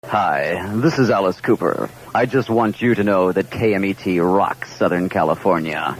Hi, this is Alice Cooper. I just want you to know that KMET rocks Southern California.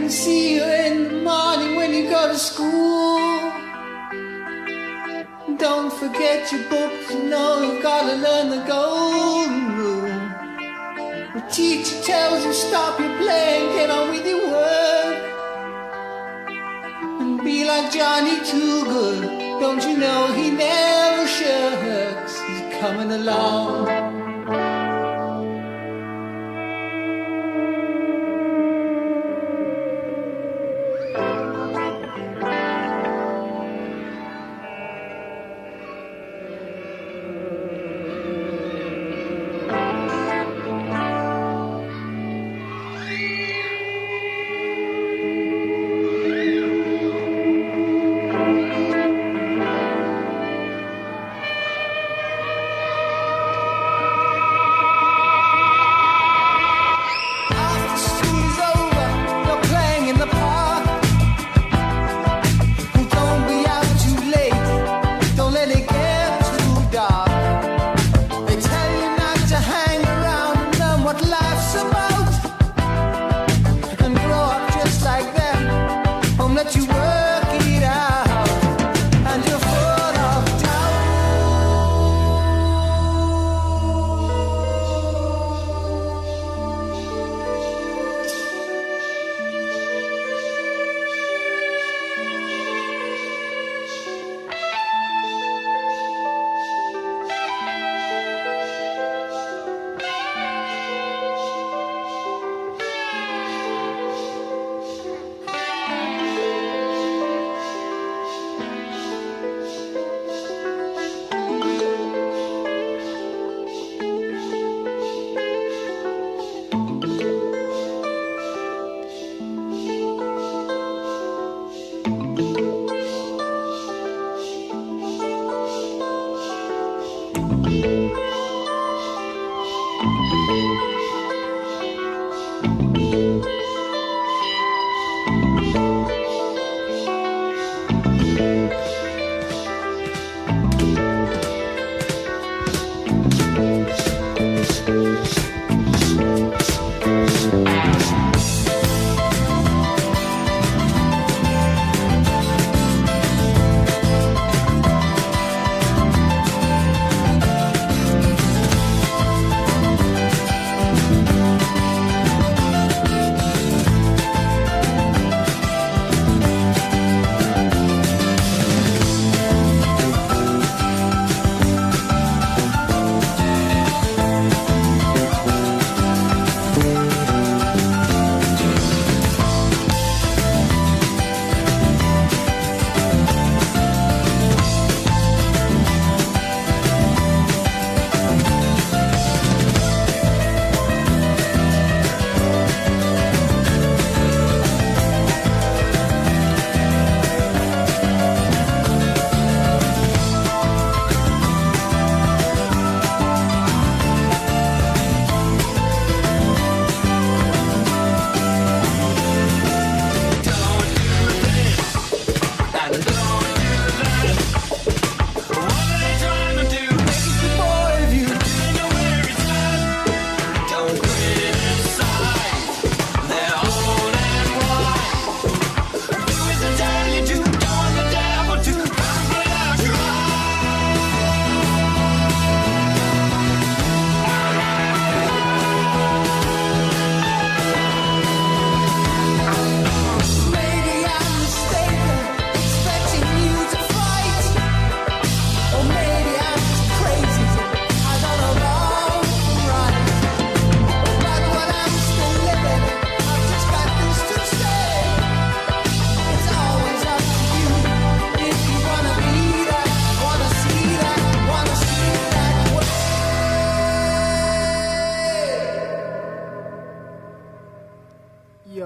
can see you in the morning when you go to school. Don't forget your books, you know you've got to learn the golden rule. The teacher tells you stop your playing, get on with your work. And be like Johnny Too Good, don't you know he never shirks, he's coming along.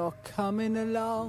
you're coming along.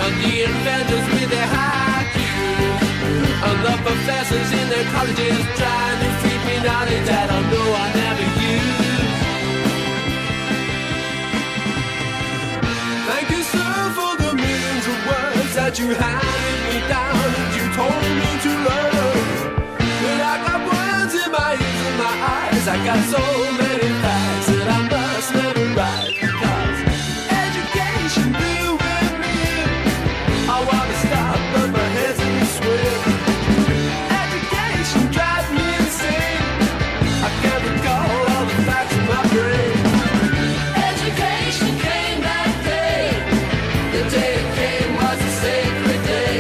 And the inventors with their high IQs, and the professors in their colleges trying to feed me knowledge that I know I never use. Thank you, sir, for the millions of words that you handed me down and you told me to learn. But I got words in my ears and my eyes, I got so many facts that I must memorize. I wanna stop, but my head's in the swim. Education drives me insane. I can't recall all the facts in my brain. Education came that day. The day it came was a sacred day.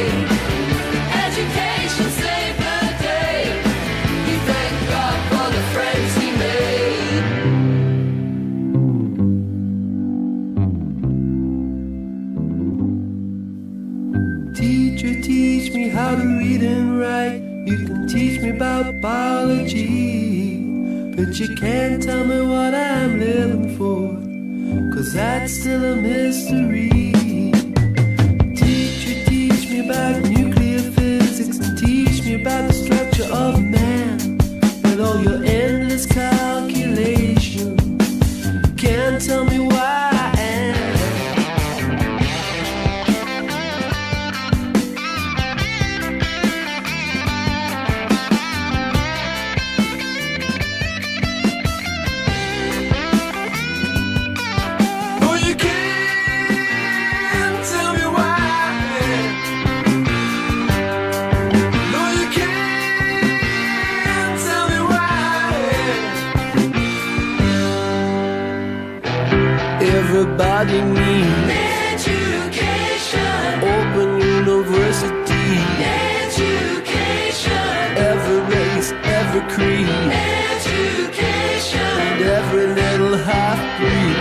Education saved the day. We thank God for the friends he made. Teacher, teach me how to read and write. You can teach me about biology, but you can't tell me what I'm living for, 'cause that's still a mystery. Teacher, teach me about nuclear physics. of man with all your endless calculation. Can't tell me why I am. Oh, you can't tell me why I am. No, you can't tell me why I am. Everybody needs education. Open university. Education. Every race, every creed. Education. And every little half-breed.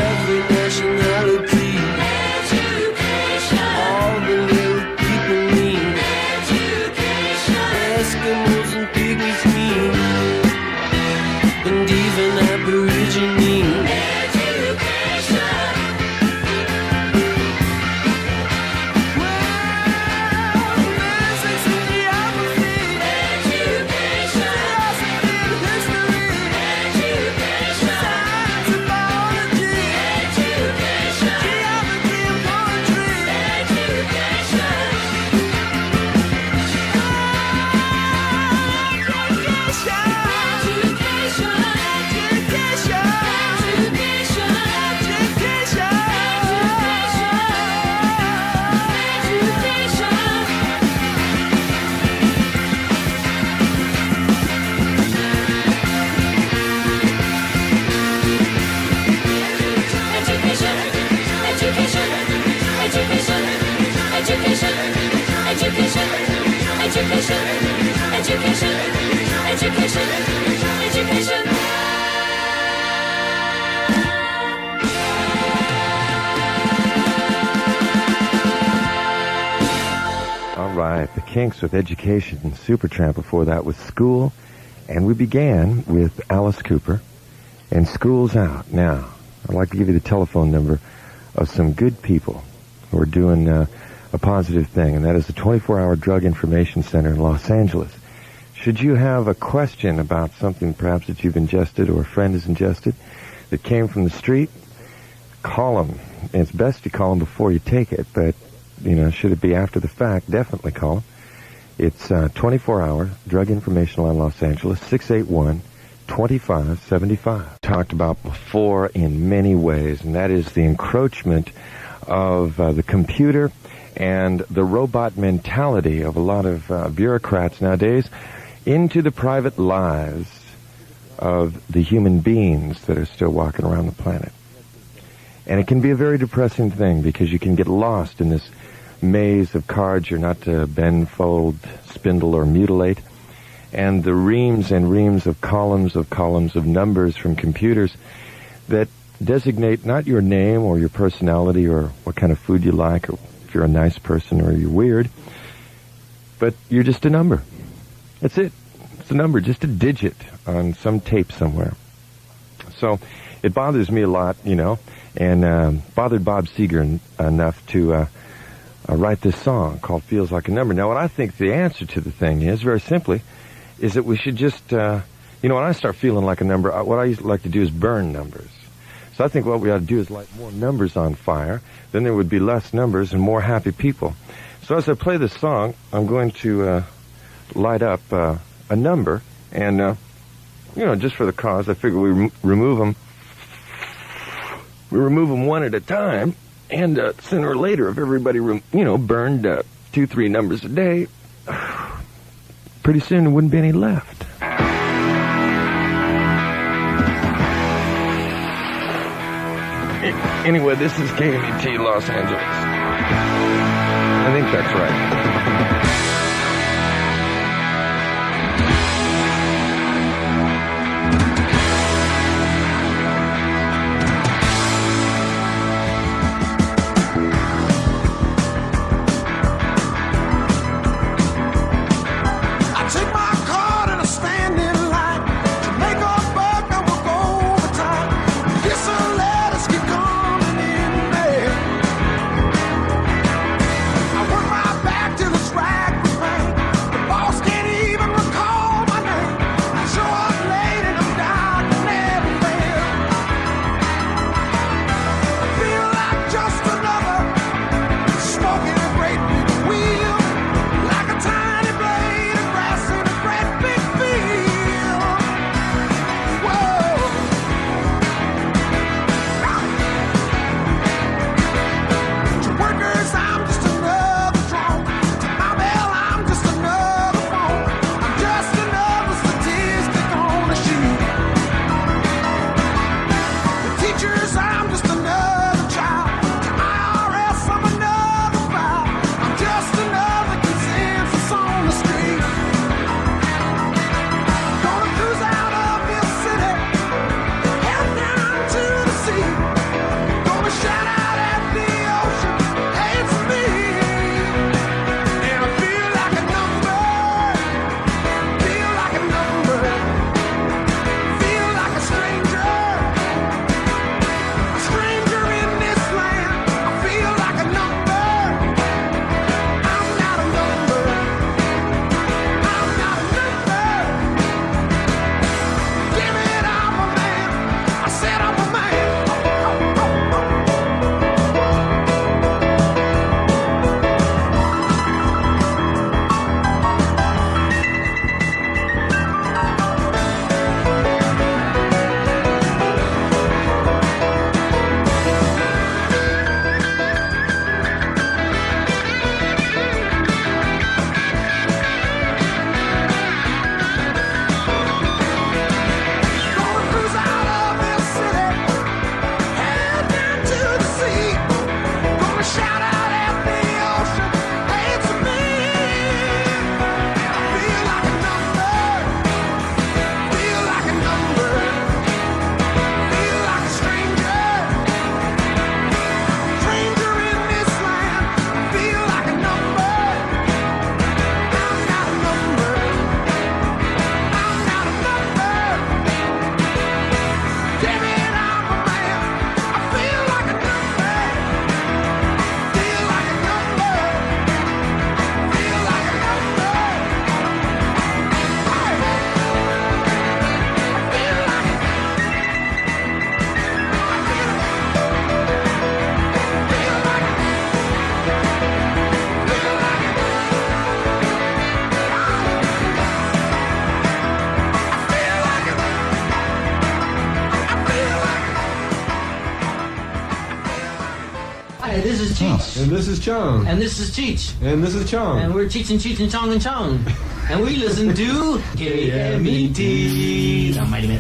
Every nationality. Education. All the little people need. Eskimos and pygmies mean, and even Aborigines. Education. Well, physics and geography. Education. Philosophy and history. Education. Science and biology. Education. Geography and poetry. Education. Education. All right, the Kinks with Education and Supertramp. Before that was School. And we began with Alice Cooper and School's Out. Now, I'd like to give you the telephone number of some good people who are doing a positive thing, and that is the 24-hour Drug Information Center in Los Angeles. Should you have a question about something perhaps that you've ingested or a friend has ingested that came from the street, call them. And it's best to call them before you take it, but, you know, should it be after the fact, definitely call them. It's 24-hour Drug Information Line Los Angeles, 681-2575. Talked about before in many ways, and that is the encroachment of the computer and the robot mentality of a lot of bureaucrats nowadays into the private lives of the human beings that are still walking around the planet. And it can be a very depressing thing because you can get lost in this maze of cards you're not to bend, fold, spindle, or mutilate, and the reams and reams of columns of numbers from computers that designate not your name or your personality or what kind of food you like or if you're a nice person or you're weird, but you're just a number. That's it. It's a number, just a digit on some tape somewhere. So it bothers me a lot, you know, and bothered Bob Seger enough to write this song called Feels Like a Number. Now, what I think the answer to the thing is, very simply, is that we should just, you know, when I start feeling like a number, what I used to like to do is burn numbers. So I think what we ought to do is light more numbers on fire. Then there would be less numbers and more happy people. So as I play this song, I'm going to light up a number. And, you know, just for the cause, I figure we remove them. We remove them one at a time. And sooner or later, if everybody, burned 2-3 numbers a day, pretty soon there wouldn't be any left. Anyway, this is KMET Los Angeles. I think that's right. Let us get coming in. Ross. And this is Chong. And this is Cheech. And this is Chong. And we're Cheech and Chong and Chong. And we listen to KMET. The Mighty Man.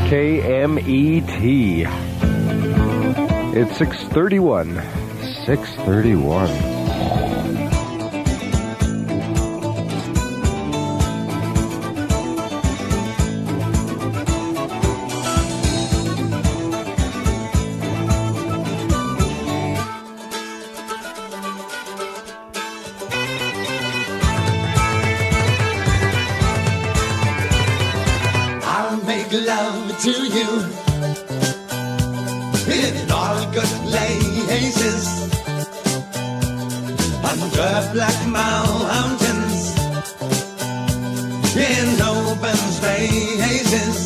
KMET. It's 6:31. 6:31. I'll make love to you in all good places, under black mountains, in open spaces,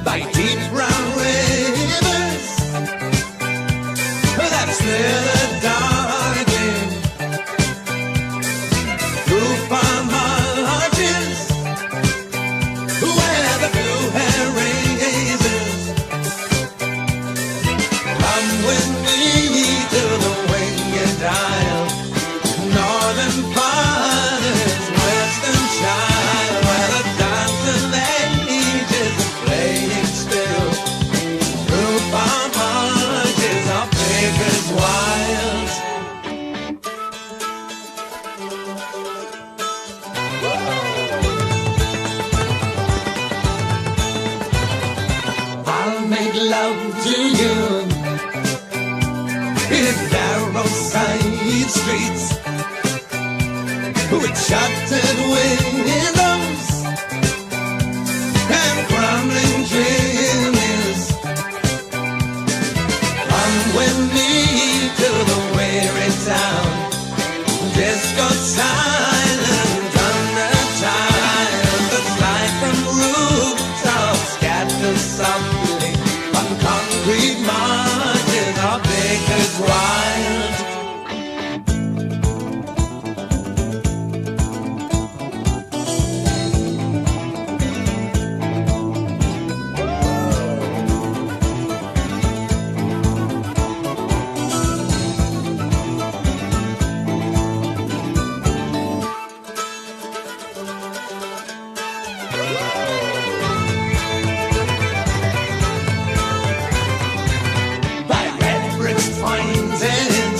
by deep brown rivers that slither darkly through farm arches, where the blue hair raises. Come with me to the winged isle, northern part of his western child, where the dance of ages is playing still, through farm arches of Baker's wilds. I'll make love to you in narrow side streets with shuttered windows and crumbling chimneys. Come with me to the weary town, disco side. is wild. By red bricks, fines, and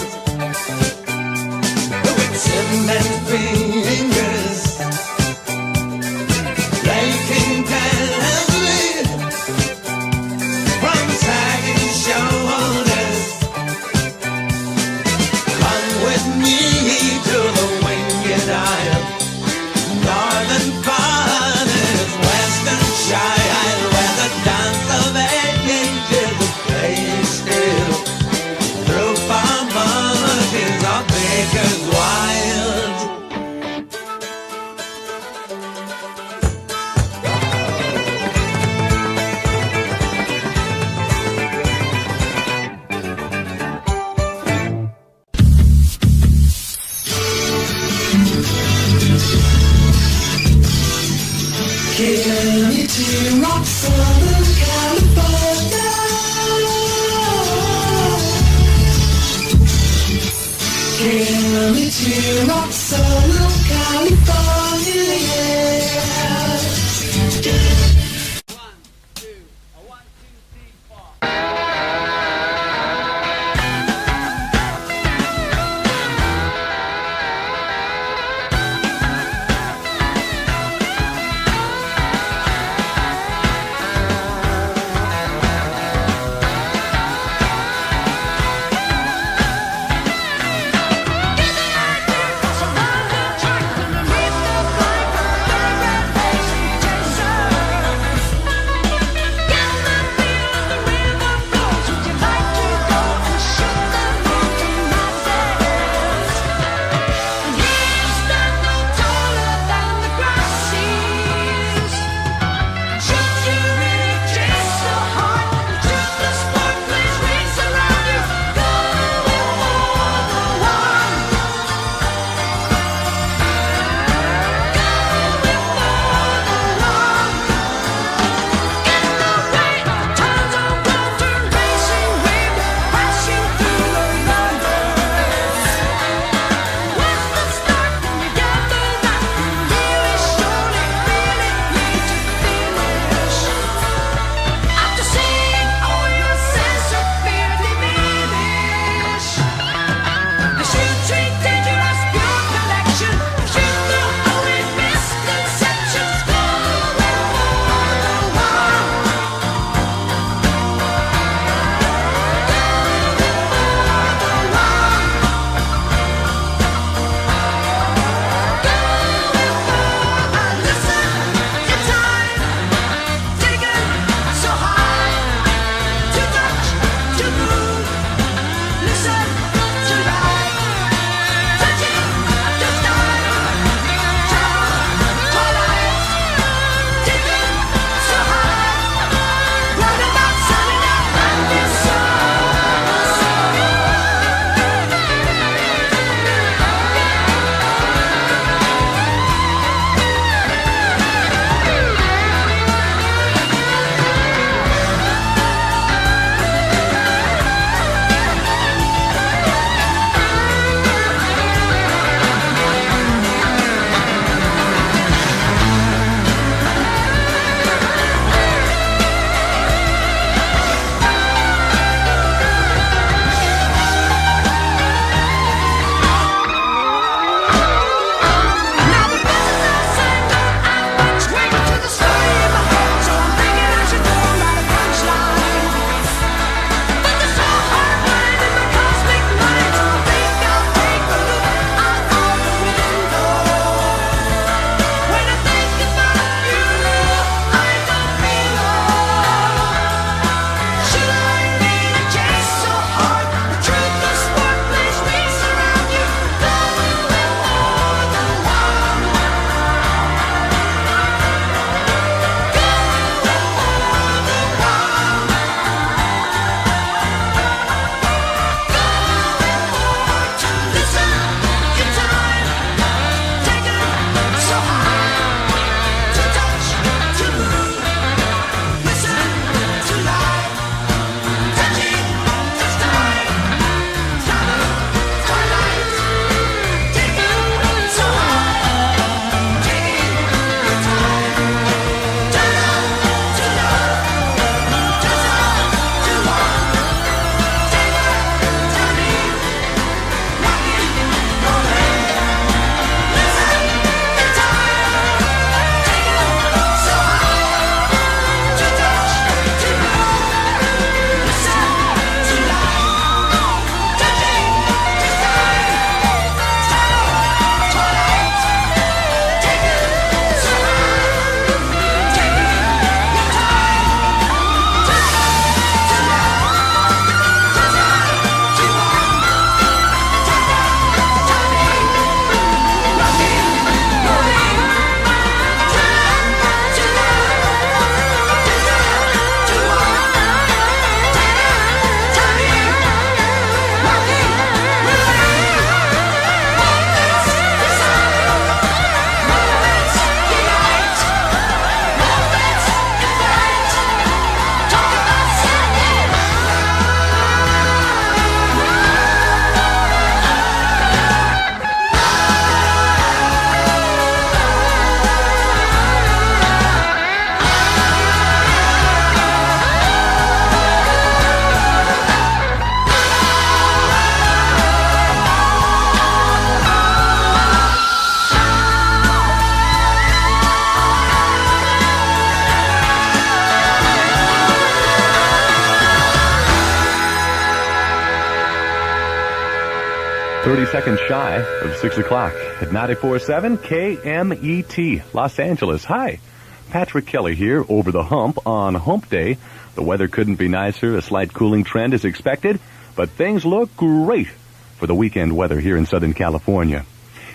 30 seconds shy of 6 o'clock at 94.7 KMET, Los Angeles. Hi, Patrick Kelly here over the hump on Hump Day. The weather couldn't be nicer. A slight cooling trend is expected, but things look great for the weekend weather here in Southern California.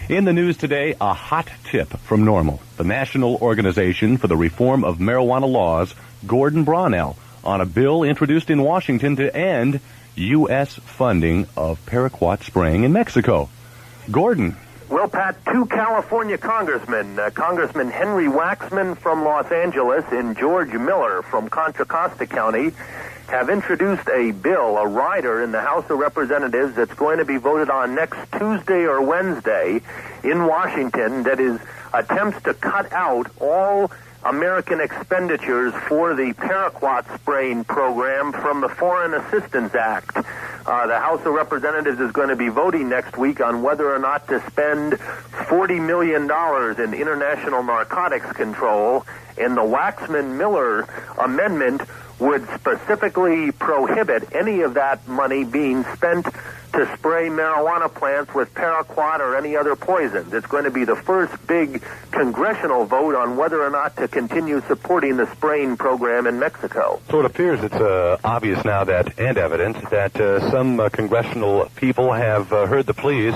In the news today, a hot tip from NORML, the National Organization for the Reform of Marijuana Laws, Gordon Brownell, on a bill introduced in Washington to end U.S. funding of paraquat spraying in Mexico. Gordon. Well, Pat, two California congressmen, Congressman Henry Waxman from Los Angeles and George Miller from Contra Costa County, have introduced a bill, a rider in the House of Representatives that's going to be voted on next Tuesday or Wednesday in Washington that is attempts to cut out all American expenditures for the paraquat spraying program from the Foreign Assistance Act. The House of Representatives is going to be voting next week on whether or not to spend $40 million in international narcotics control, and the Waxman-Miller amendment would specifically prohibit any of that money being spent to spray marijuana plants with paraquat or any other poisons. It's going to be the first big congressional vote on whether or not to continue supporting the spraying program in Mexico. So it appears it's obvious now that, and evident, that some congressional people have heard the pleas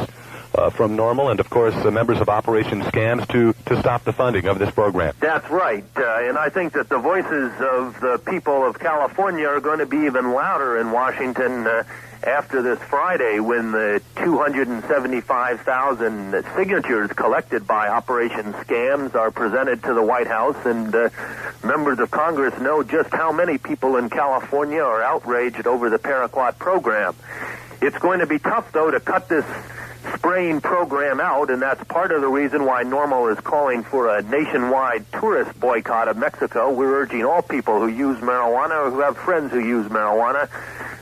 from NORML and, of course, members of Operation Scams to stop the funding of this program. That's right. And I think that the voices of the people of California are going to be even louder in Washington after this Friday when the 275,000 signatures collected by Operation Scams are presented to the White House, and members of Congress know just how many people in California are outraged over the paraquat program. It's going to be tough, though, to cut this spraying program out, and that's part of the reason why NORML is calling for a nationwide tourist boycott of Mexico. We're urging all people who use marijuana or who have friends who use marijuana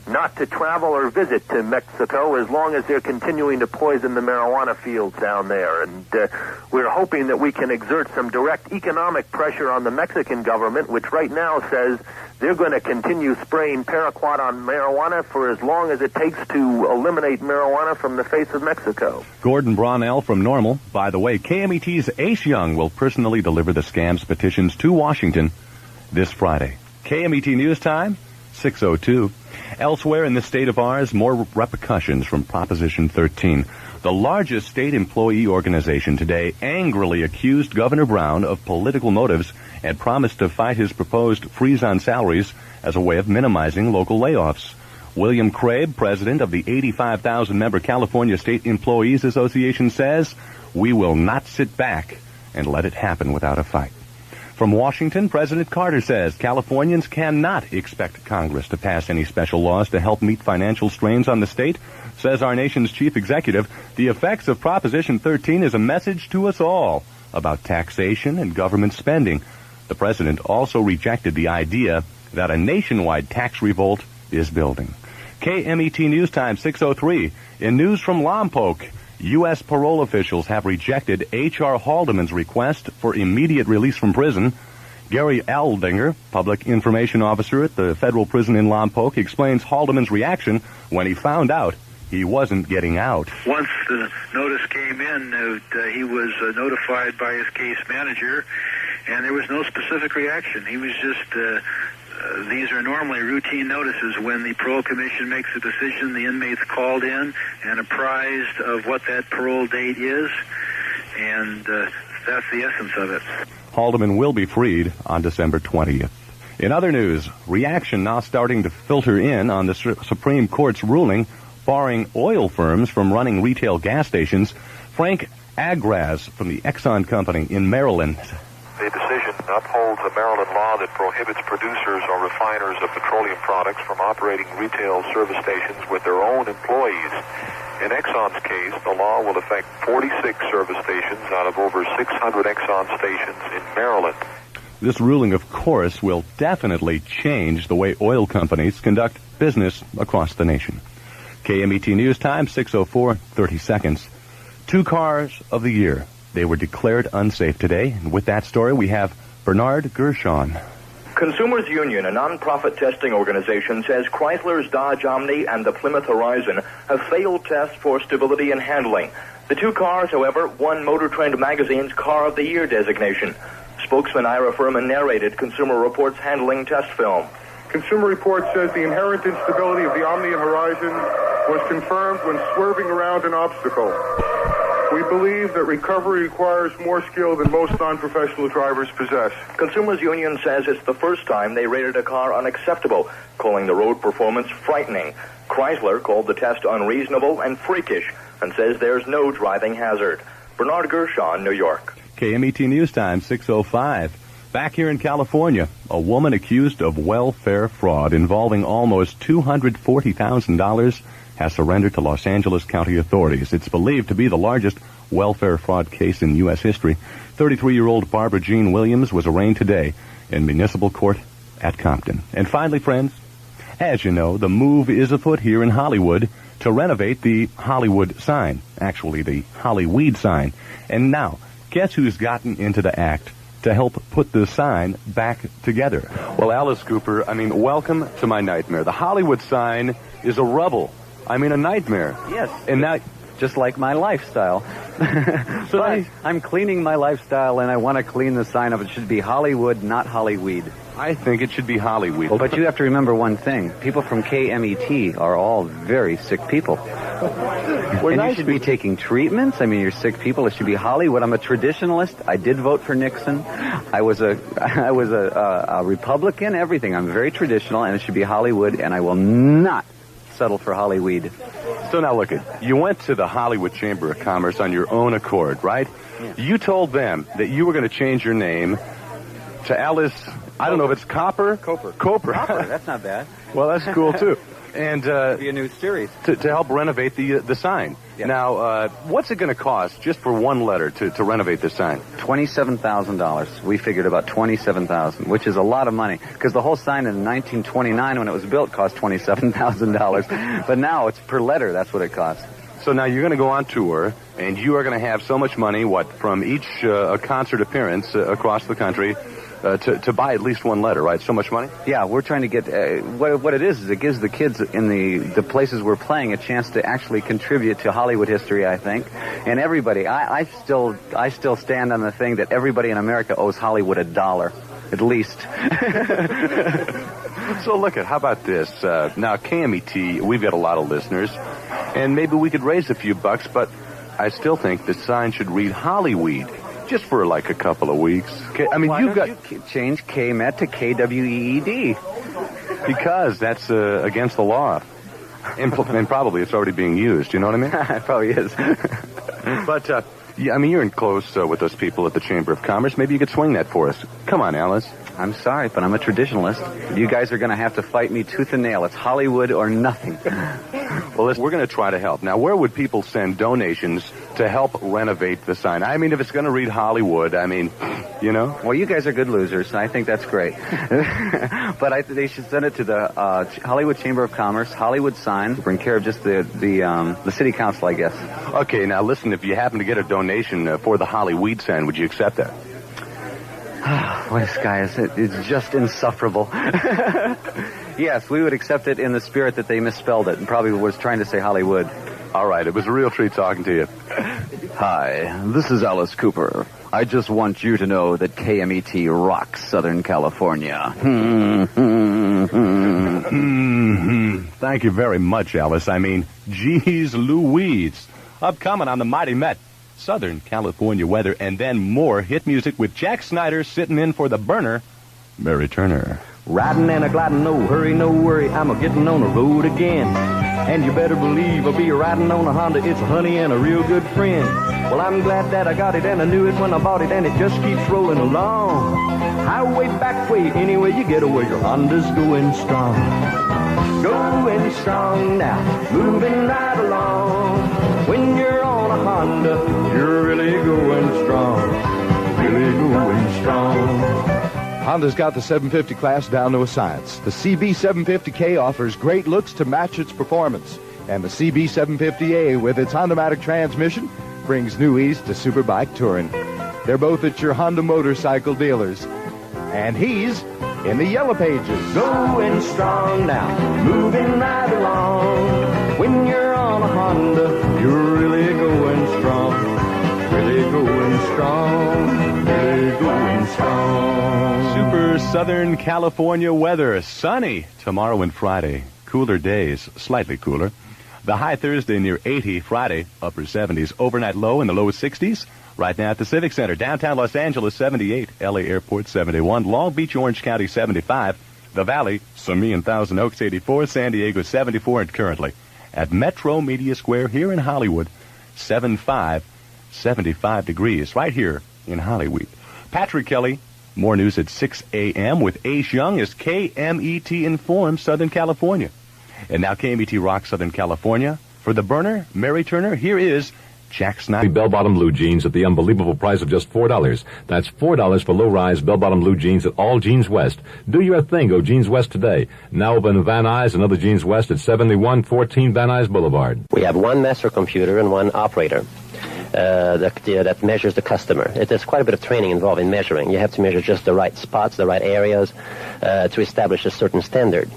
not to travel or visit to Mexico as long as they're continuing to poison the marijuana fields down there. And we're hoping that we can exert some direct economic pressure on the Mexican government, which right now says they're going to continue spraying paraquat on marijuana for as long as it takes to eliminate marijuana from the face of Mexico. Gordon Brownell from NORML. By the way, KMET's Ace Young will personally deliver the Scams petitions to Washington this Friday. KMET News Time, 6:02. Elsewhere in the state of ours, more repercussions from Proposition 13. The largest state employee organization today angrily accused Governor Brown of political motives and promised to fight his proposed freeze on salaries as a way of minimizing local layoffs. William Crabe, president of the 85,000-member California State Employees Association, says, "We will not sit back and let it happen without a fight." From Washington, President Carter says Californians cannot expect Congress to pass any special laws to help meet financial strains on the state. Says our nation's chief executive, the effects of Proposition 13 is a message to us all about taxation and government spending. The president also rejected the idea that a nationwide tax revolt is building. KMET News Time, 6:03. In news from Lompoc, U.S. parole officials have rejected H.R. Haldeman's request for immediate release from prison. Gary Aldinger, public information officer at the federal prison in Lompoc, explains Haldeman's reaction when he found out he wasn't getting out. Once the notice came in, he was notified by his case manager, and there was no specific reaction. He was just... these are normally routine notices. When the parole commission makes a decision, the inmate's called in and apprised of what that parole date is, and that's the essence of it. Haldeman will be freed on December 20th. In other news, reaction now starting to filter in on the Supreme Court's ruling barring oil firms from running retail gas stations. Frank Agraz from the Exxon Company in Maryland. The decision upholds a Maryland law that prohibits producers or refiners of petroleum products from operating retail service stations with their own employees. In Exxon's case, the law will affect 46 service stations out of over 600 Exxon stations in Maryland. This ruling, of course, will definitely change the way oil companies conduct business across the nation. KMET News Time, 6:04, 30 seconds. 2 cars of the year. They were declared unsafe today. And with that story, we have Bernard Gershon. Consumers Union, a non-profit testing organization, says Chrysler's Dodge Omni and the Plymouth Horizon have failed tests for stability and handling. The two cars, however, won Motor Trend magazine's Car of the Year designation. Spokesman Ira Furman narrated Consumer Reports' handling test film. Consumer Reports says the inherent instability of the Omni and Horizon was confirmed when swerving around an obstacle. We believe that recovery requires more skill than most non-professional drivers possess. Consumers Union says it's the first time they rated a car unacceptable, calling the road performance frightening. Chrysler called the test unreasonable and freakish and says there's no driving hazard. Bernard Gershon, New York. KMET News Time, 6:05. Back here in California, a woman accused of welfare fraud involving almost $240,000 has surrendered to Los Angeles County authorities. It's believed to be the largest welfare fraud case in U.S. history. 33-year-old Barbara Jean Williams was arraigned today in municipal court at Compton. And finally, friends, as you know, the move is afoot here in Hollywood to renovate the Hollywood sign, actually the Hollyweed sign. And now, guess who's gotten into the act to help put the sign back together? Well, Alice Cooper, welcome to my nightmare. The Hollywood sign is a rubble. A nightmare. Yes. And now, just like my lifestyle. So but I'm cleaning my lifestyle, and I want to clean the sign up. It should be Hollywood, not Hollyweed. I think it should be Hollyweed. But you have to remember one thing. People from KMET are all very sick people. And you should be taking treatments. You're sick people. It should be Hollywood. I'm a traditionalist. I did vote for Nixon. I was a Republican, everything. I'm very traditional, and it should be Hollywood, and I will not settle for Hollyweed. So now look you went to the Hollywood Chamber of Commerce on your own accord, right? Yeah. You told them that you were going to change your name to Alice, I don't know if it's Coper? Coper. That's not bad. Well, that's cool, too. And be a new series. To help renovate the sign. Yeah. Now, what's it going to cost just for one letter to renovate the sign? $27,000. We figured about $27,000, which is a lot of money, because the whole sign in 1929, when it was built, cost $27,000. But now it's per letter. That's what it costs. So now you're going to go on tour, and you are going to have so much money, from each concert appearance across the country, to buy at least one letter, right? So much money? Yeah, we're trying to get... what it is it gives the kids in the places we're playing a chance to actually contribute to Hollywood history, I think. And everybody, I still stand on the thing that everybody in America owes Hollywood $1, at least. So look how about this? Now, KMET, we've got a lot of listeners, and maybe we could raise a few bucks, but I still think the sign should read Hollyweed. Just for a couple of weeks. Why don't you change KMET to KWEED? Because that's against the law. And probably it's already being used, you know what I mean? It probably is. But, you're in close with those people at the Chamber of Commerce. Maybe you could swing that for us. Come on, Alice. I'm sorry, but I'm a traditionalist. You guys are going to have to fight me tooth and nail. It's Hollywood or nothing. Well, we're going to try to help. Now, where would people send donations to help renovate the sign? If it's going to read Hollywood, Well, you guys are good losers, and I think that's great. But they should send it to the Hollywood Chamber of Commerce, Hollywood sign, bring care of just the city council, I guess. Okay, now listen, if you happen to get a donation for the Hollyweed sign, would you accept that? Boy, this guy is just insufferable. Yes, we would accept it in the spirit that they misspelled it and probably was trying to say Hollywood. All right, it was a real treat talking to you. Hi, this is Alice Cooper. I just want you to know that KMET rocks Southern California. Thank you very much, Alice. Geez Louise. Upcoming on the Mighty Met, Southern California weather, and then more hit music with Jack Snyder sitting in for the burner, Mary Turner. Riding and a gliding, no hurry, no worry, I'm a-getting on the road again. And you better believe I'll be riding on a Honda, it's a honey and a real good friend. Well, I'm glad that I got it, and I knew it when I bought it, and it just keeps rolling along. Highway, back way, anyway you get away, your Honda's going strong. Going strong now, moving right along. When you're on a Honda, you're really going strong. Really going strong. Honda's got the 750 class down to a science. The CB750K offers great looks to match its performance. And the CB750A, with its Honda-matic transmission, brings new ease to superbike touring. They're both at your Honda motorcycle dealers. And he's in the Yellow Pages. Going strong now, moving right along. When you're on a Honda, you're really going strong. Really going strong. Really going strong. Super Southern California weather. Sunny tomorrow and Friday. Cooler days, slightly cooler. The high Thursday near 80, Friday upper 70s. Overnight low in the low 60s. Right now at the Civic Center, downtown Los Angeles 78, LA Airport 71, Long Beach, Orange County 75, the Valley, Simi and Thousand Oaks 84, San Diego 74, and currently at Metro Media Square here in Hollywood 75 degrees right here in Hollywood. Patrick Kelly, more news at 6 a.m. with Ace Young as KMET informs Southern California. And now KMET rocks Southern California. For the burner, Mary Turner, here is Jack Snyder. Bell-bottom blue jeans at the unbelievable price of just $4. That's $4 for low-rise bell-bottom blue jeans at all Jeans West. Do your thing. Go Jeans West today. Now open Van Nuys and other Jeans West at 7114 Van Nuys Boulevard. We have one master computer and one operator that measures the customer. There's quite a bit of training involved in measuring. You have to measure just the right spots, the right areas to establish a certain standard.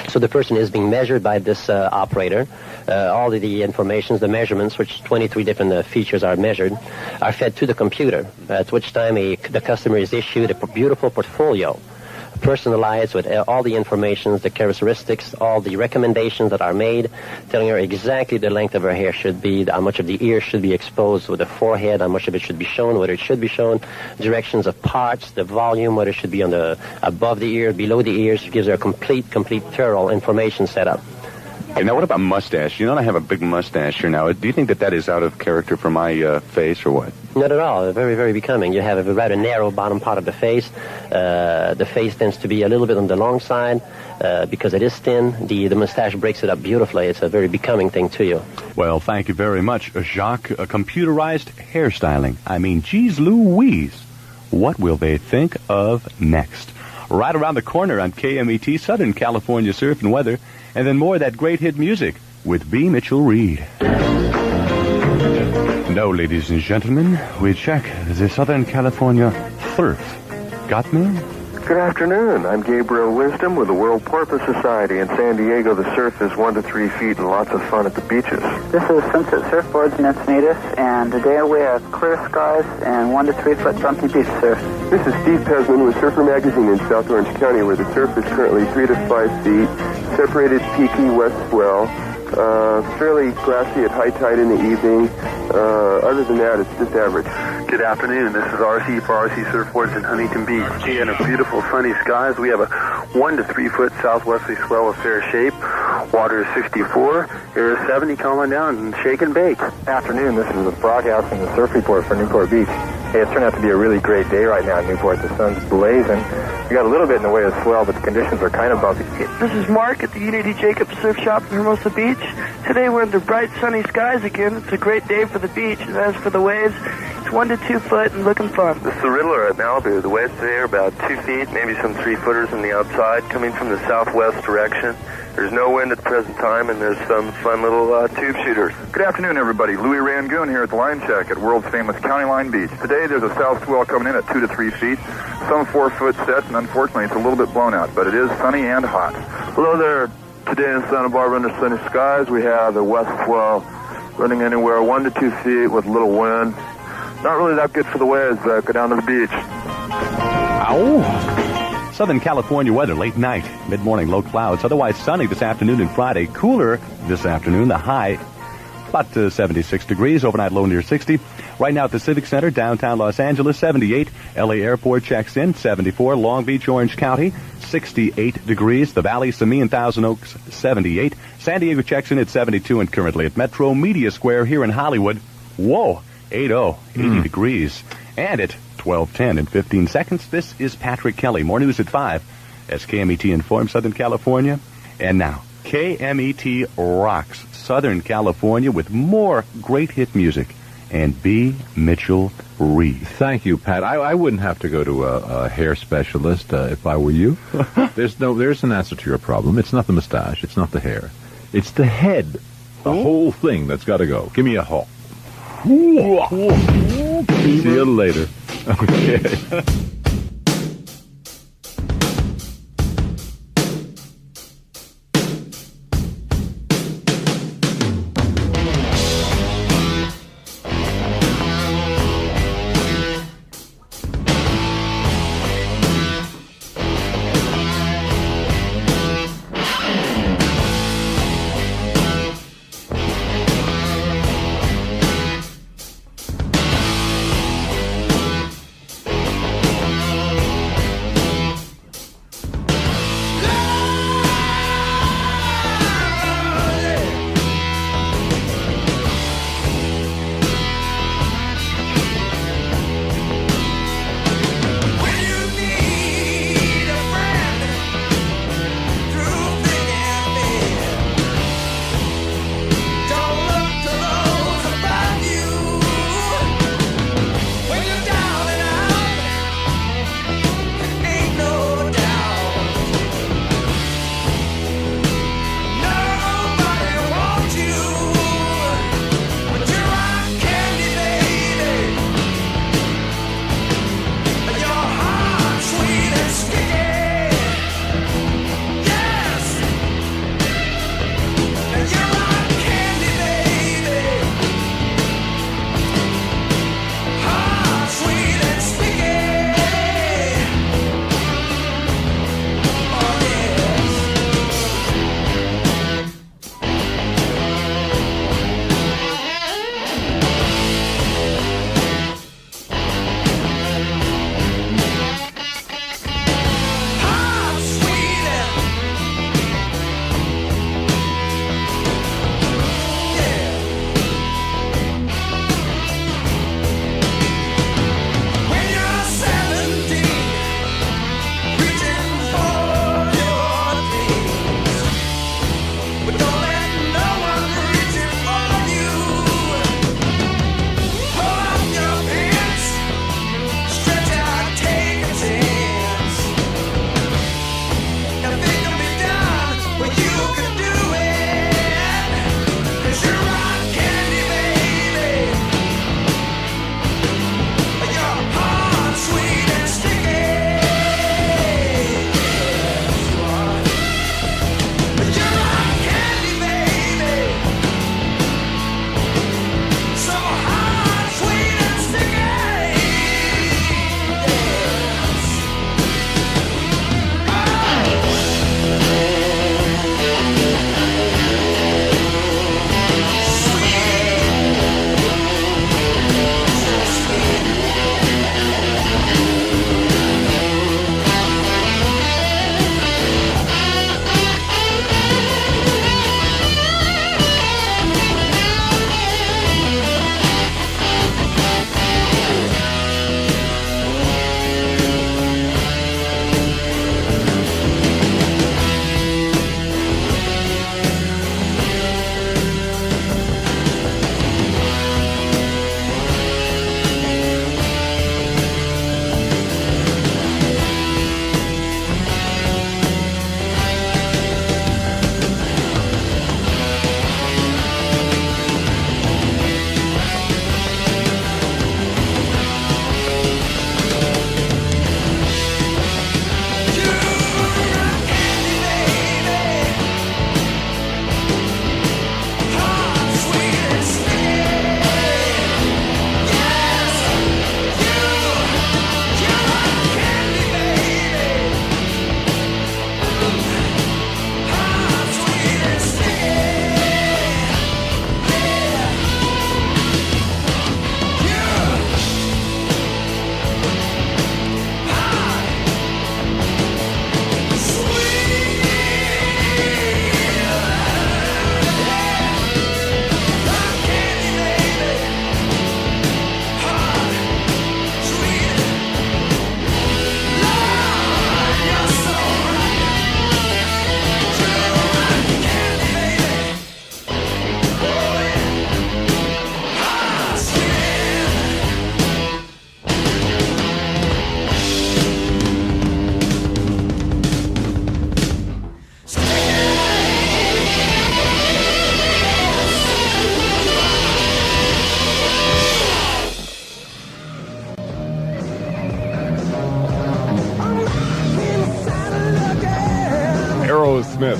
So the person is being measured by this operator. All of the informations, the measurements, which 23 different features are measured, are fed to the computer, at which time the customer is issued a beautiful portfolio, personalized with all the information, the characteristics, all the recommendations that are made, telling her exactly the length of her hair should be, how much of the ear should be exposed with the forehead, how much of it should be shown, whether it should be shown, directions of parts, the volume, whether it should be on the above the ear, below the ears. It gives her a complete, thorough information setup. Okay, now what about mustache? You know I have a big mustache here now. Do you think that is out of character for my face or what? Not at all. Very, very becoming. You have a rather narrow bottom part of the face. The face tends to be a little bit on the long side because it is thin. The mustache breaks it up beautifully. It's a very becoming thing to you. Well, thank you very much, Jacques. Computerized hairstyling. I mean, geez Louise. What will they think of next? Right around the corner on KMET, Southern California Surf and Weather, and then more of that great hit music with B. Mitchell Reed. Now, ladies and gentlemen, we check the Southern California surf. Got me? Good afternoon. I'm Gabriel Wisdom with the World Porpoise Society. In San Diego, the surf is 1 to 3 feet and lots of fun at the beaches. This is Sunset Surfboards in Encinitas, and today we have clear skies and 1 to 3 foot bumpy beach surf. This is Steve Pesman with Surfer Magazine in South Orange County, where the surf is currently 3 to 5 feet, separated peaky west swell, fairly grassy at high tide in the evening. Other than that, it's just average. Good afternoon. This is RC for RC Surfboards in Huntington Beach. In a beautiful sunny skies, we have a 1 to 3 foot southwesterly swell of fair shape. Water is 64, air is 70, calming down and shake and bake. Afternoon. This is broadcasting the surf report for Newport Beach. Hey, it's turned out to be a really great day right now in Newport. The sun's blazing. We got a little bit in the way of swell, but the conditions are kind of bumpy. This is Mark at the Unity Jacobs Surf Shop in Hermosa Beach. Today we're under bright sunny skies again. It's a great day for the beach. And as for the waves, it's 1 to 2 foot and looking fun. This is the Riddler at Malibu. The waves today are about 2 feet, maybe some 3-footers on the outside, coming from the southwest direction. There's no wind at the present time, and there's some fun little tube shooters. Good afternoon, everybody. Louis Rangoon here at the Line Shack at world's famous County Line Beach. Today, there's a south swell coming in at 2 to 3 feet, some 4-foot sets, and unfortunately, it's a little bit blown out, but it is sunny and hot. Hello there. Today in Santa Barbara under sunny skies, we have the west swell running anywhere 1 to 2 feet with a little wind. Not really that good for the waves. Go down to the beach. Ow! Southern California weather, late night, mid-morning, low clouds. Otherwise sunny this afternoon and Friday. Cooler this afternoon. The high about 76 degrees. Overnight low near 60. Right now at the Civic Center, downtown Los Angeles, 78. LA Airport checks in, 74. Long Beach, Orange County, 68 degrees. The Valley, Simi and Thousand Oaks, 78. San Diego checks in at 72. And currently at Metro Media Square here in Hollywood, whoa, 80 degrees. And at 12:10 in 15 seconds, this is Patrick Kelly. More news at 5 as KMET informs Southern California. And now, KMET rocks Southern California with more great hit music. And B. Mitchell Reed. Thank you, Pat. I wouldn't have to go to a hair specialist if I were you. There's an answer to your problem. It's not the mustache. It's not the hair. It's the head. The whole thing that's got to go. Give me a haul. See you later. Okay.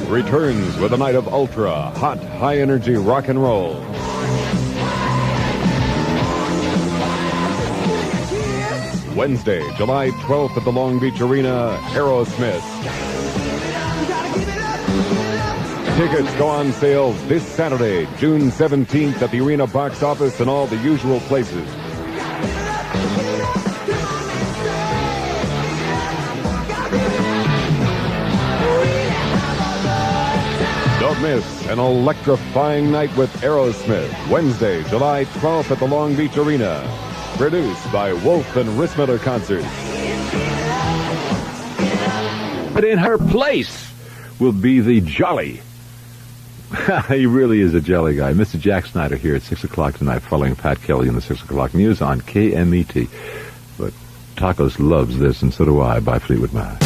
returns with a night of ultra hot, high-energy rock and roll. Wednesday, July 12th at the Long Beach Arena, Aerosmith. Tickets go on sale this Saturday, June 17th at the Arena box office and all the usual places. Don't miss an electrifying night with Aerosmith, Wednesday, July 12th at the Long Beach Arena. Produced by Wolf and Rissmiller Concerts. But in her place will be the jolly. He really is a jolly guy. Mr. Jack Snyder here at 6 o'clock tonight, following Pat Kelly in the 6 o'clock news on KMET. But Tacos loves this, and so do I, by Fleetwood Mac.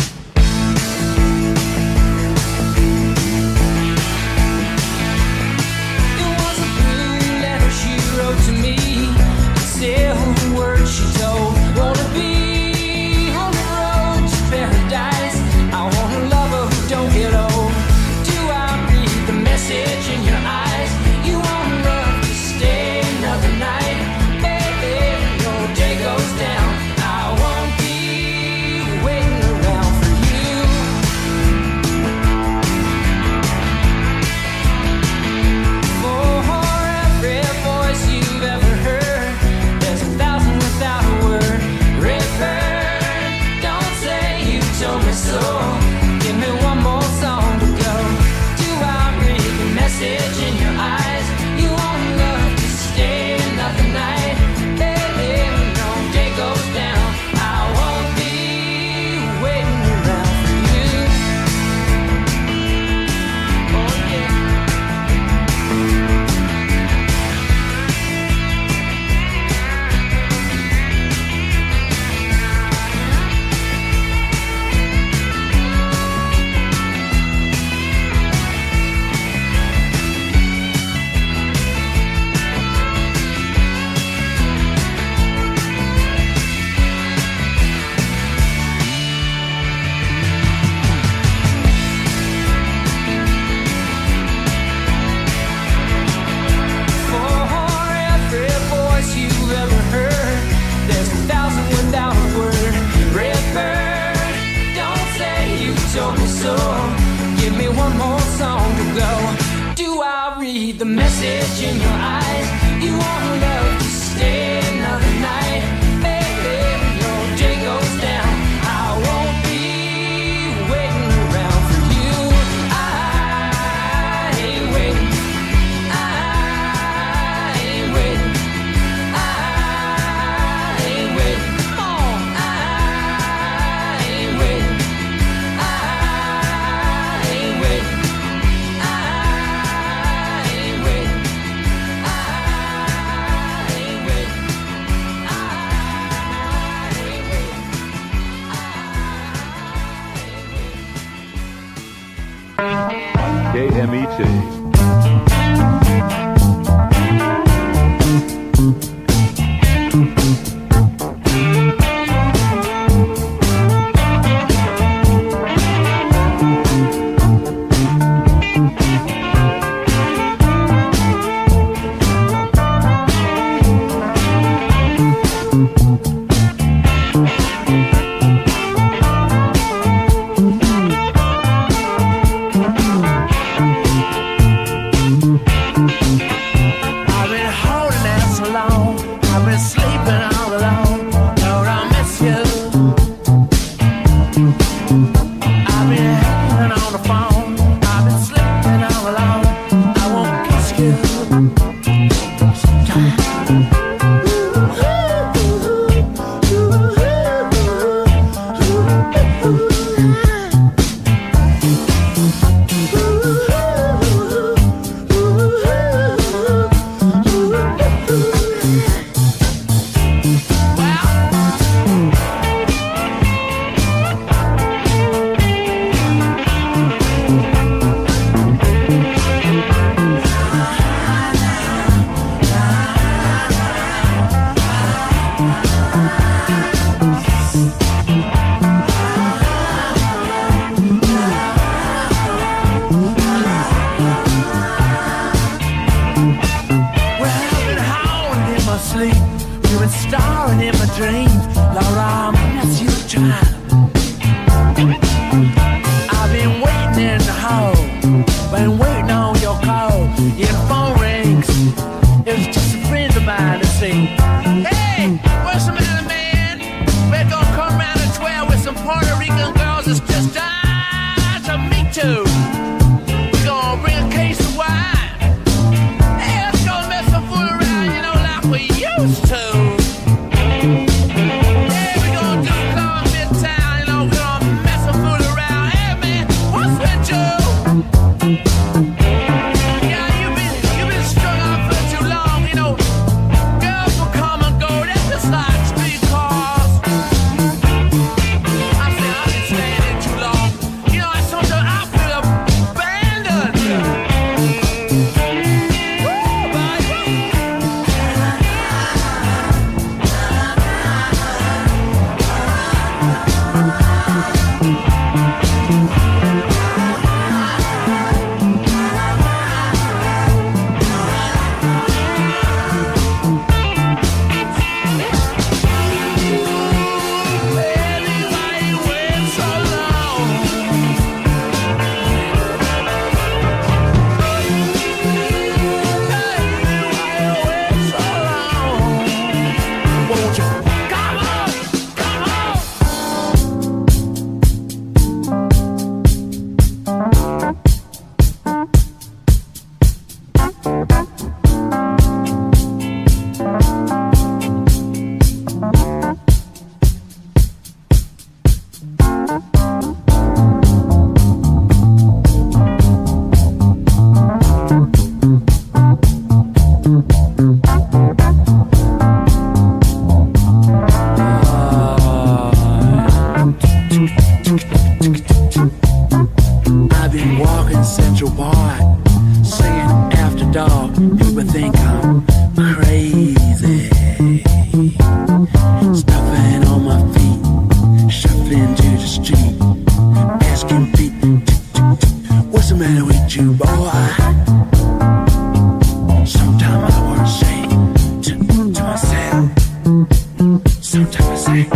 The message in your eyes, you want love to stay another night. Baby, when your day goes down, I won't be waiting around for you. I ain't waiting. I ain't waiting. I ain't waiting. Oh, I ain't waiting. I ain't waiting. KMET. been waiting on your call. Yeah, the phone rings. It was just a friend of mine to say, hey, what's the matter, man? We're gonna come around at 12 with some Puerto Rican girls that's just died to meet you. We're gonna bring a case of wine. Hey, let's go mess some fool around, you know, like we used to. Yeah, we're gonna do club midtown, you know, we're gonna mess some fool around. Hey, man, what's with you? Yeah, you've been strung out for too long, you know. Girls will come and go, that's just like streetcars. I say I've been standing too long. You know, sometimes I feel abandoned. Woo, baby. I've been walking Central Park, singing After Dark. People think I'm crazy. Stuffing on my feet, shuffling to the street, asking Pete, what's the matter with you, boy? Sometimes I want to say to myself, sometimes I say,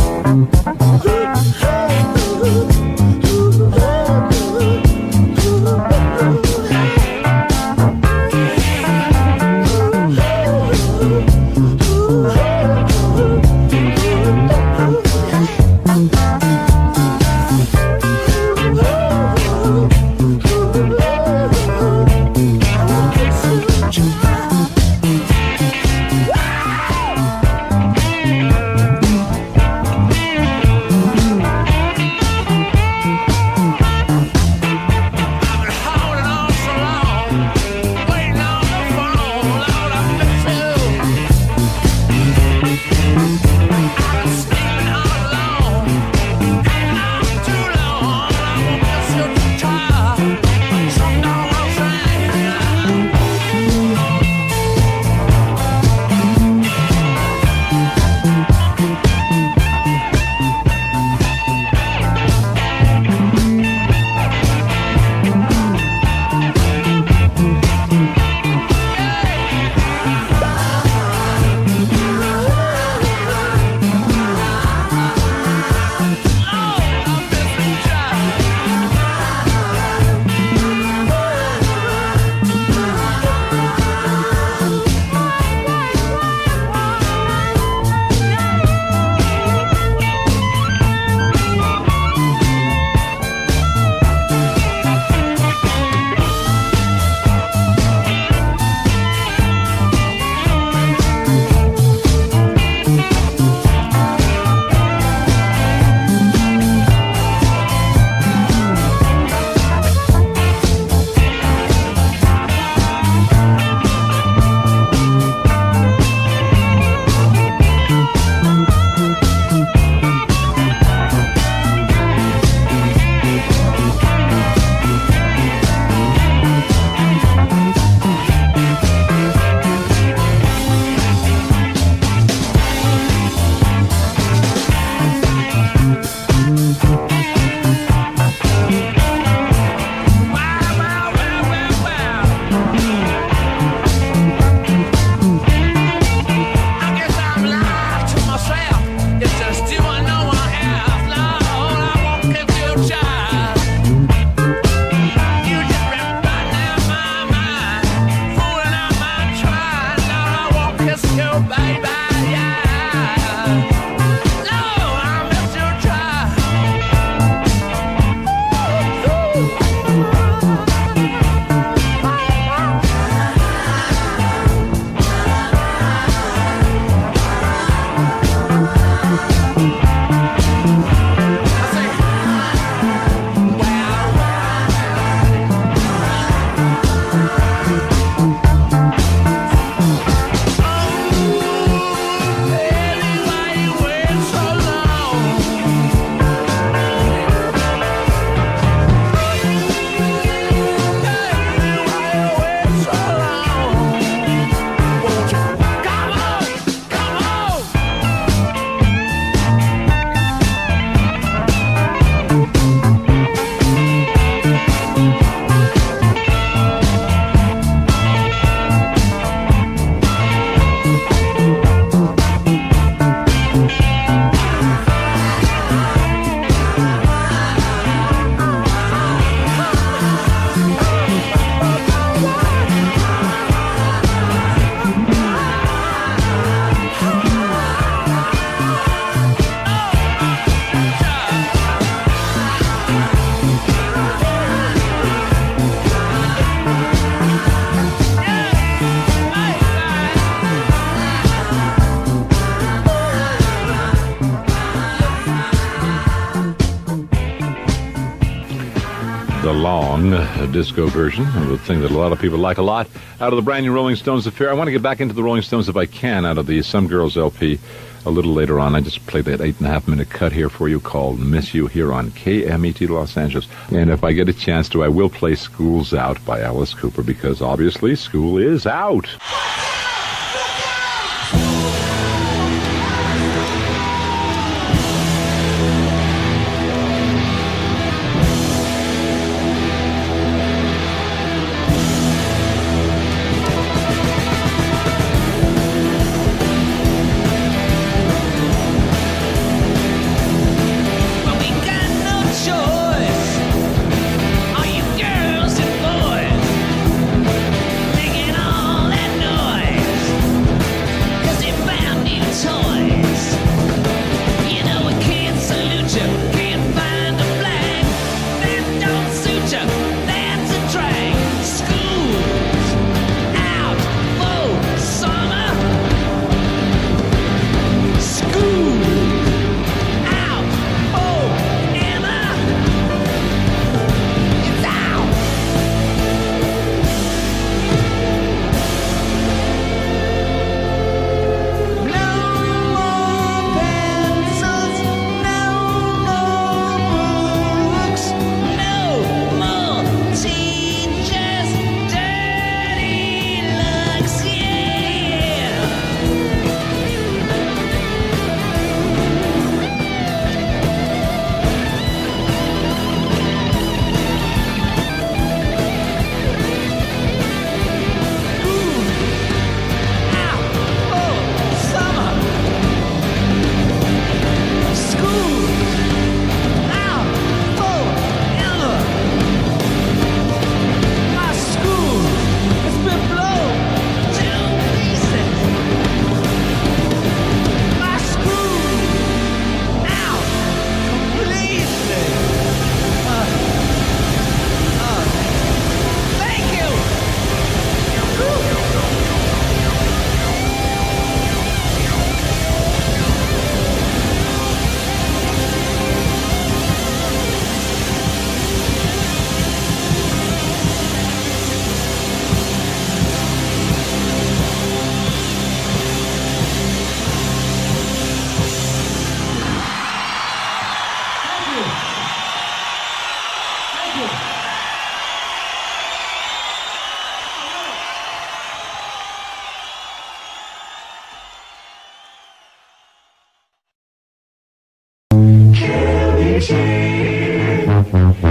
Along, a disco version of a thing that a lot of people like a lot. Out of the brand new Rolling Stones affair. I want to get back into the Rolling Stones if I can, out of the Some Girls LP a little later on. I just played that 8.5-minute cut here for you called Miss You here on KMET Los Angeles. And if I get a chance to, I will play School's Out by Alice Cooper, because obviously school is out.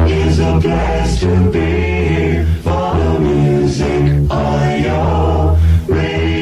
Is a place to be for the music on your radio.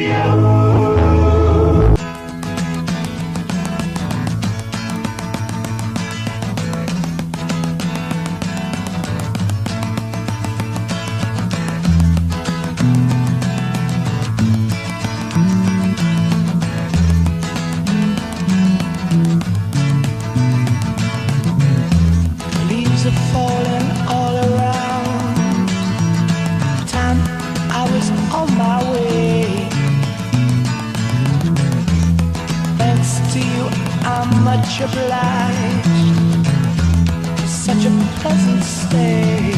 Leaves are falling all around. Time I was on my way. Thanks to you, I'm much obliged. Such a pleasant stay.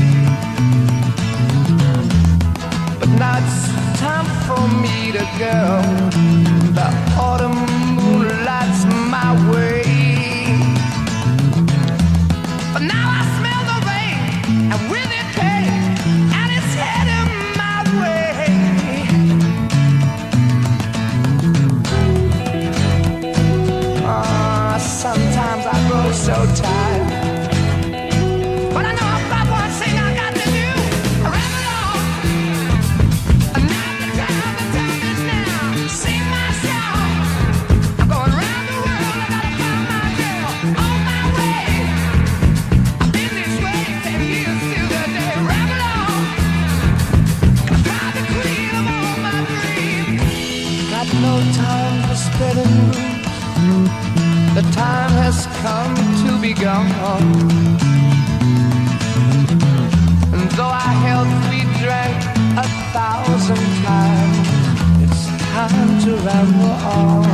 But now it's time for me to go. The autumn moon lights my way. But now I smell the rain, and with it pain, and it's heading my way. Sometimes I grow so tired, but I know about one thing I got to do. I rap it all. Now the time is now. Sing my song. I'm going around the world. I gotta find my girl on my way. I've been this way 10 years till the day. Rap it all. I found the queen of all my dreams. Got no time for spreading news. The time has come to be gone. And though our health we drank 1,000 times, it's time to ramble on.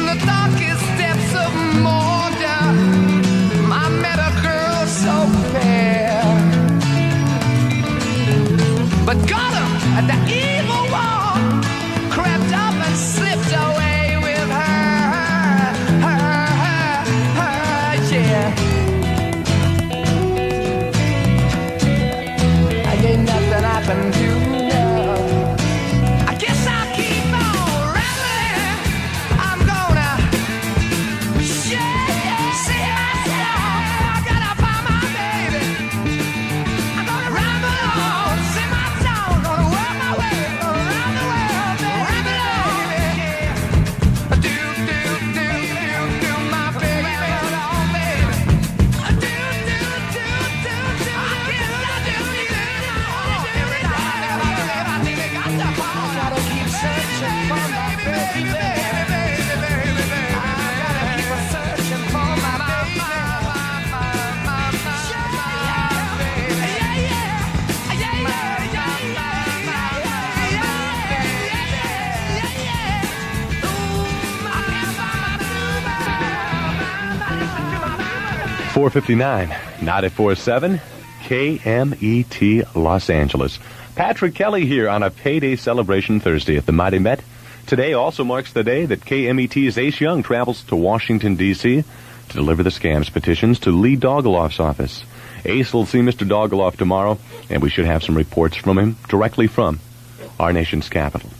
the darkest depths of Mordor, I met a girl so fair. But Gollum, the evil one, crept up and slipped away with her, yeah. And ain't nothing I can do now. I guess I'll keep on rambling. I'm gonna see myself. I gotta find my baby. I'm gonna ramble on, sing my song, gonna work my way around the world, ramble on, baby. Do, my baby, on, baby. Do, I guess I do need it. Every time I think I got to fall, I gotta keep searching for my baby, I gotta keep searching for my baby. 459, 94.7, KMET Los Angeles. Patrick Kelly here on a payday celebration Thursday at the Mighty Met. Today also marks the day that KMET's Ace Young travels to Washington, D.C. to deliver the scams petitions to Lee Dogeloff's office. Ace will see Mr. Dogeloff tomorrow, and we should have some reports from him directly from our nation's capital.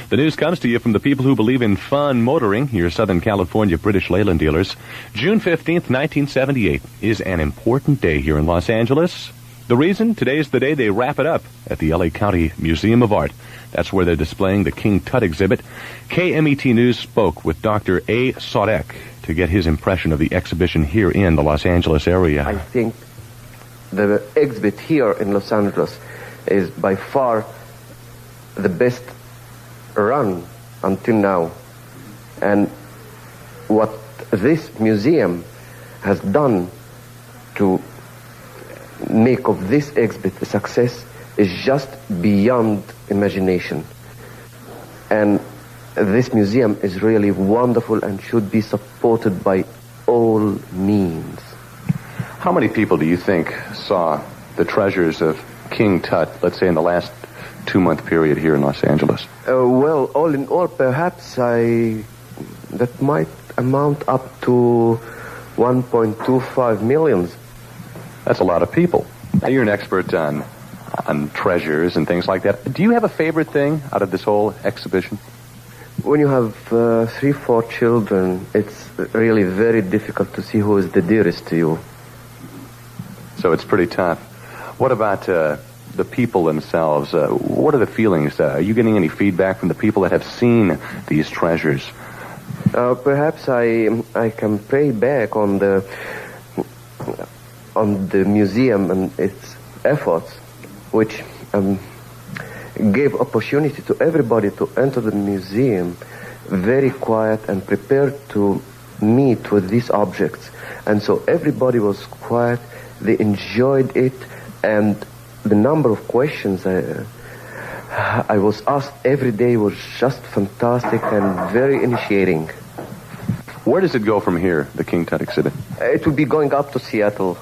The news comes to you from the people who believe in fun motoring, your Southern California British Leyland dealers. June 15th, 1978 is an important day here in Los Angeles. The reason? Today's the day they wrap it up at the L.A. County Museum of Art. That's where they're displaying the King Tut exhibit. KMET News spoke with Dr. A. Sodek to get his impression of the exhibition here in the Los Angeles area. I think the exhibit here in Los Angeles is by far the best run until now. And what this museum has done to make of this exhibit a success is just beyond imagination. And this museum is really wonderful and should be supported by all means. How many people do you think saw the treasures of King Tut, let's say in the last 2-month period here in Los Angeles? Well, all in all, perhaps that might amount up to 1.25 million. That's a lot of people. Now, you're an expert on treasures and things like that. Do you have a favorite thing out of this whole exhibition? When you have 3-4 children, it's really very difficult to see who is the dearest to you. So it's pretty tough. What about the people themselves? What are the feelings? Are you getting any feedback from the people that have seen these treasures? Perhaps I can pray back on the museum and its efforts, which gave opportunity to everybody to enter the museum very quiet and prepared to meet with these objects. And so everybody was quiet, they enjoyed it, and the number of questions I was asked every day was just fantastic and very initiating. Where does it go from here, the King Tut exhibit? It will be going up to Seattle,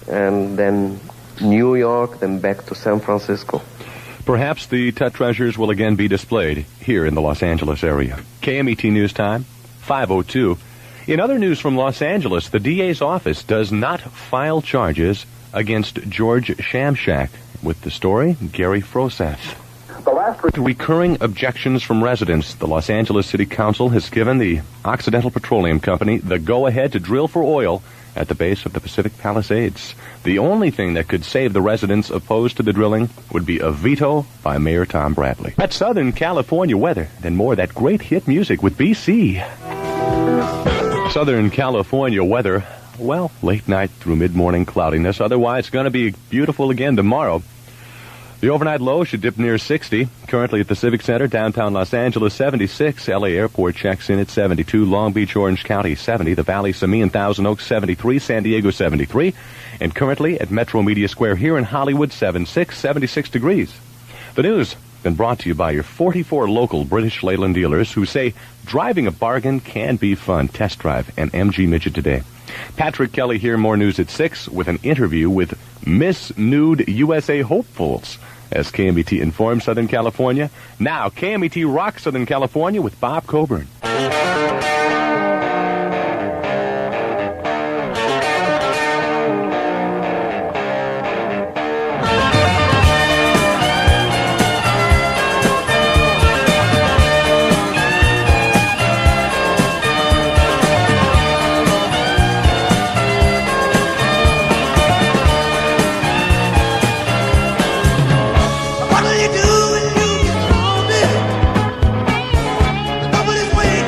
and then New York, then back to San Francisco. Perhaps the Tut treasures will again be displayed here in the Los Angeles area. KMET News Time, 5:02. In other news from Los Angeles, the DA's office does not file charges against George Shamshak. With the story, Gary Froseth. The last recurring objections from residents, the Los Angeles City Council has given the Occidental Petroleum Company the go-ahead to drill for oil at the base of the Pacific Palisades. The only thing that could save the residents opposed to the drilling would be a veto by Mayor Tom Bradley. That's Southern California weather, then more of that great hit music with BC. Southern California weather, well, late night through mid-morning cloudiness. Otherwise, going to be beautiful again tomorrow. The overnight low should dip near 60. Currently at the Civic Center, downtown Los Angeles, 76. L.A. Airport checks in at 72. Long Beach, Orange County, 70. The Valley, Simi, and Thousand Oaks, 73. San Diego, 73. And currently at Metro Media Square here in Hollywood, 76 degrees. The news Been brought to you by your 44 local British Leyland dealers who say driving a bargain can be fun. Test drive an MG Midget today. Patrick Kelly here, more news at 6 with an interview with Miss Nude USA hopefuls as KMET informs Southern California. Now, KMET rocks Southern California with Bob Coburn. What will you do when you get lonely? Nobody's waiting.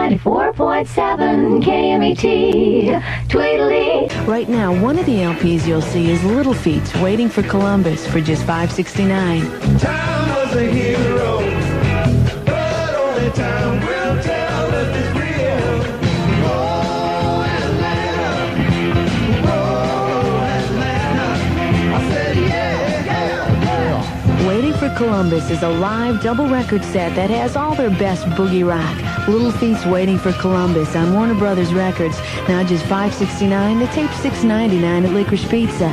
94.7 KMET. Tweedledee. Right now, one of the LPs you'll see is Little Feats, Waiting for Columbus, for just $5.69. Time was a hero, but only time will tell if it's real. Oh, Atlanta, I said yeah. Waiting for Columbus is a live double record set that has all their best boogie rock. Little Feats Waiting for Columbus on Warner Brothers Records. Now just $5.69. The tape's $6.99 at Licorice Pizza.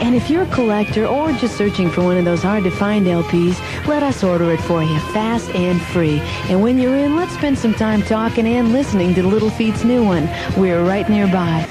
And if you're a collector or just searching for one of those hard-to-find LPs, let us order it for you, fast and free. And when you're in, let's spend some time talking and listening to Little Feat's new one. We're right nearby.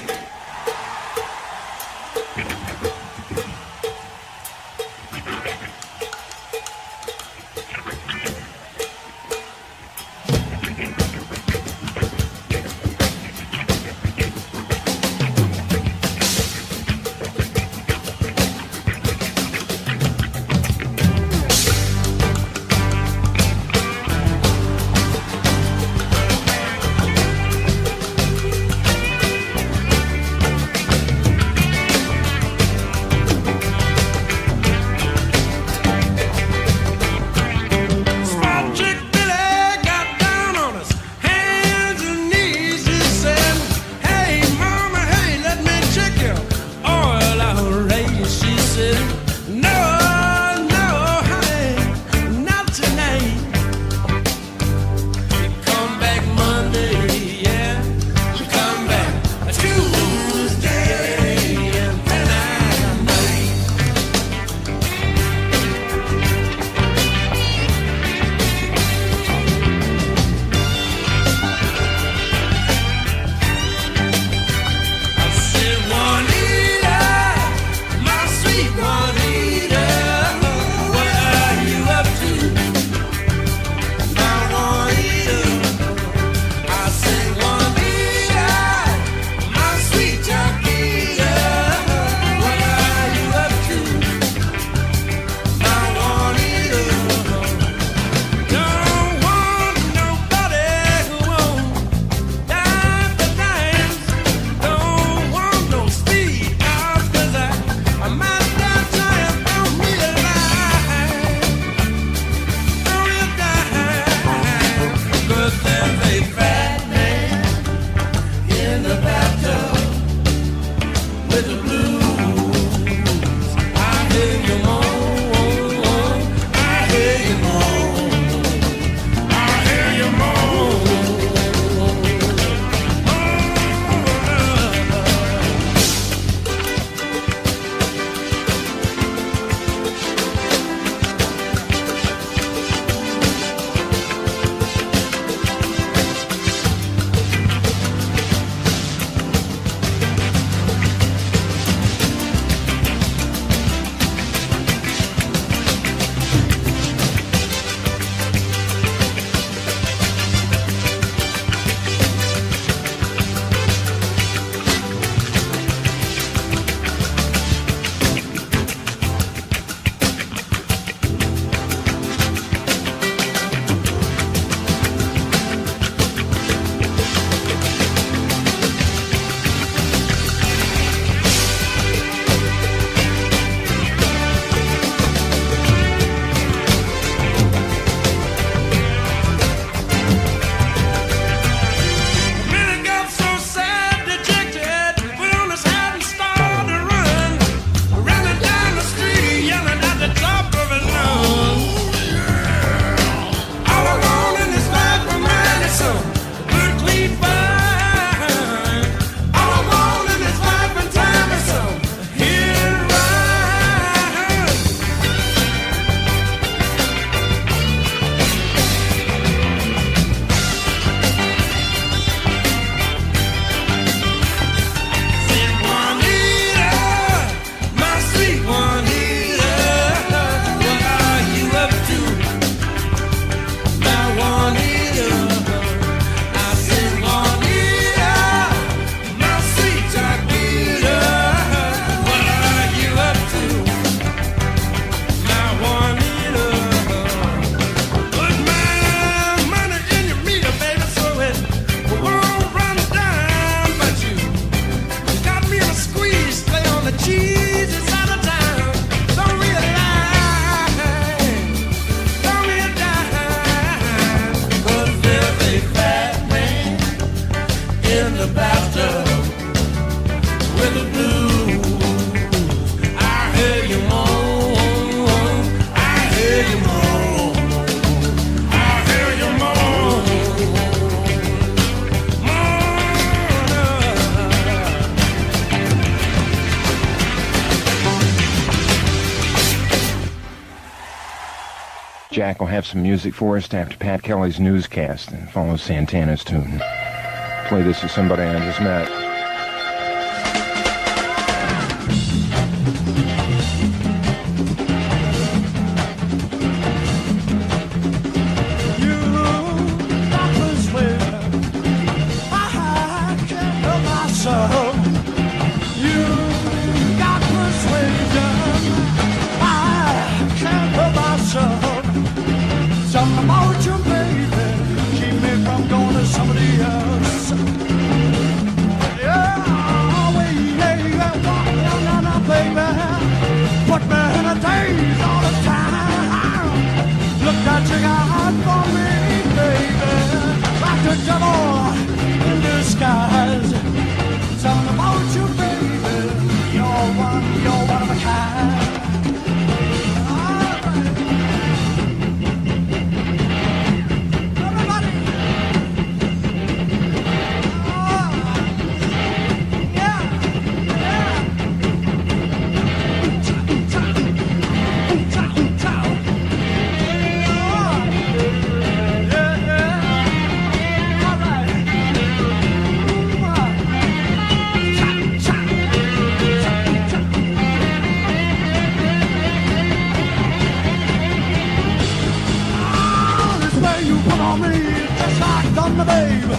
Jack will have some music for us after Pat Kelly's newscast and follow Santana's tune. Play this to somebody I just met. Something about you, baby, keep me from going to somebody else. Yeah, yeah, baby, put me in a daze all the time. Look what you got for me, baby, like the devil in disguise. Something about you, baby, you're one of a kind. Thunder, babe,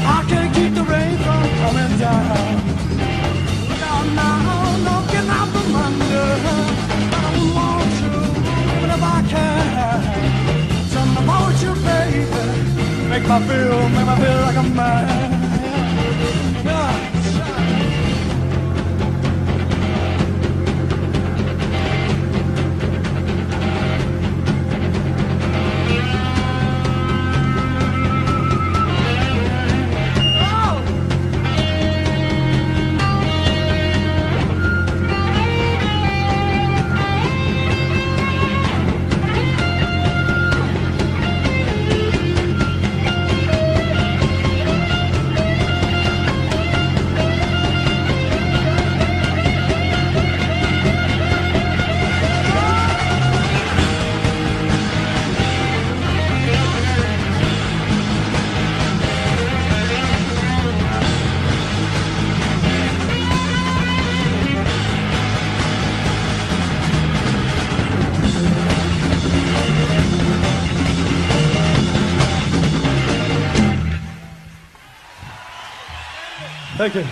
I can't keep the rain from coming down. Look out now, no getting out from under. I don't want you, even if I can. Something about you, baby, make me feel like a man. Yeah. Thank you.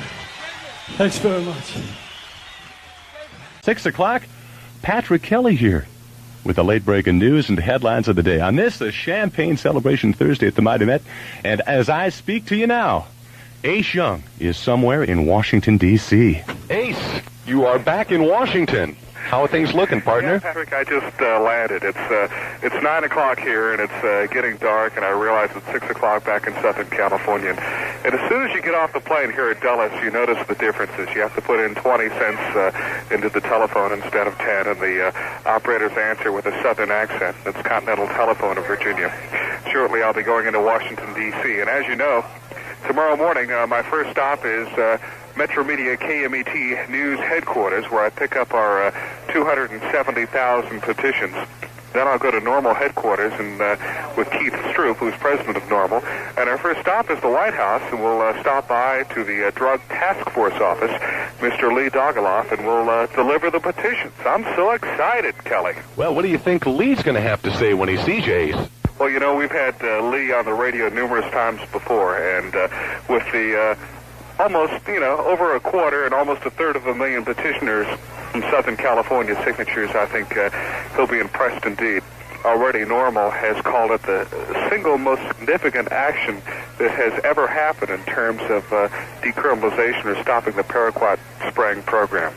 Thanks very much. 6 o'clock, Patrick Kelly here with the late breaking news and headlines of the day. On this, the Champagne Celebration Thursday at the Mighty Met. And as I speak to you now, Ace Young is somewhere in Washington, D.C. Ace, you are back in Washington. How are things looking, partner? Yeah, Patrick, I just landed. It's 9 o'clock here, and it's getting dark, and I realize it's 6 o'clock back in Southern California. And as soon as you get off the plane here at Dulles, you notice the differences. You have to put in 20 cents into the telephone instead of 10, and the operators answer with a Southern accent. It's Continental Telephone of Virginia. Shortly, I'll be going into Washington, D.C., and as you know, tomorrow morning, my first stop is Metro Media KMET News Headquarters, where I pick up our 270,000 petitions. Then I'll go to Normal Headquarters and with Keith Stroop, who's president of Normal. And our first stop is the White House, and we'll stop by to the Drug Task Force office, Mr. Lee Dogoloff, and we'll deliver the petitions. I'm so excited, Kelly. Well, what do you think Lee's going to have to say when he sees you, Ace? Well, you know, we've had Lee on the radio numerous times before, and with the almost, over a quarter and almost a third of a million petitioners from Southern California signatures, I think he'll be impressed indeed. Already Normal has called it the single most significant action that has ever happened in terms of decriminalization or stopping the paraquat spraying program.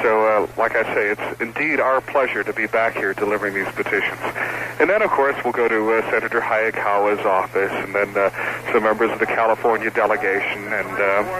So, like I say, it's indeed our pleasure to be back here delivering these petitions. And then, of course, we'll go to Senator Hayakawa's office, and then some members of the California delegation, and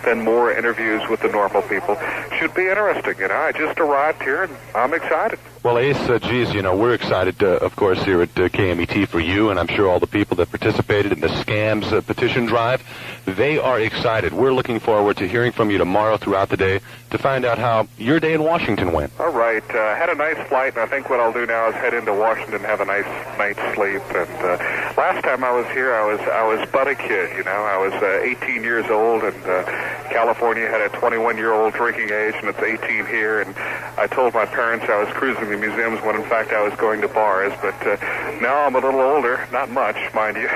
then more interviews with the Normal people. Should be interesting, I just arrived here, and I'm excited. Well, Ace, geez, we're excited, of course, here at KMET for you, and I'm sure all the people that participated in the Scams petition drive. They are excited. We're looking forward to hearing from you tomorrow throughout the day to find out how your day in Washington went. All right. Had a nice flight, and I think what I'll do now is head into Washington and have a nice night's sleep. And last time I was here, I was but a kid, I was 18 years old, and California had a 21-year-old drinking age, and it's 18 here. And I told my parents I was cruising the museums when, in fact, I was going to bars. But now I'm a little older, not much, mind you,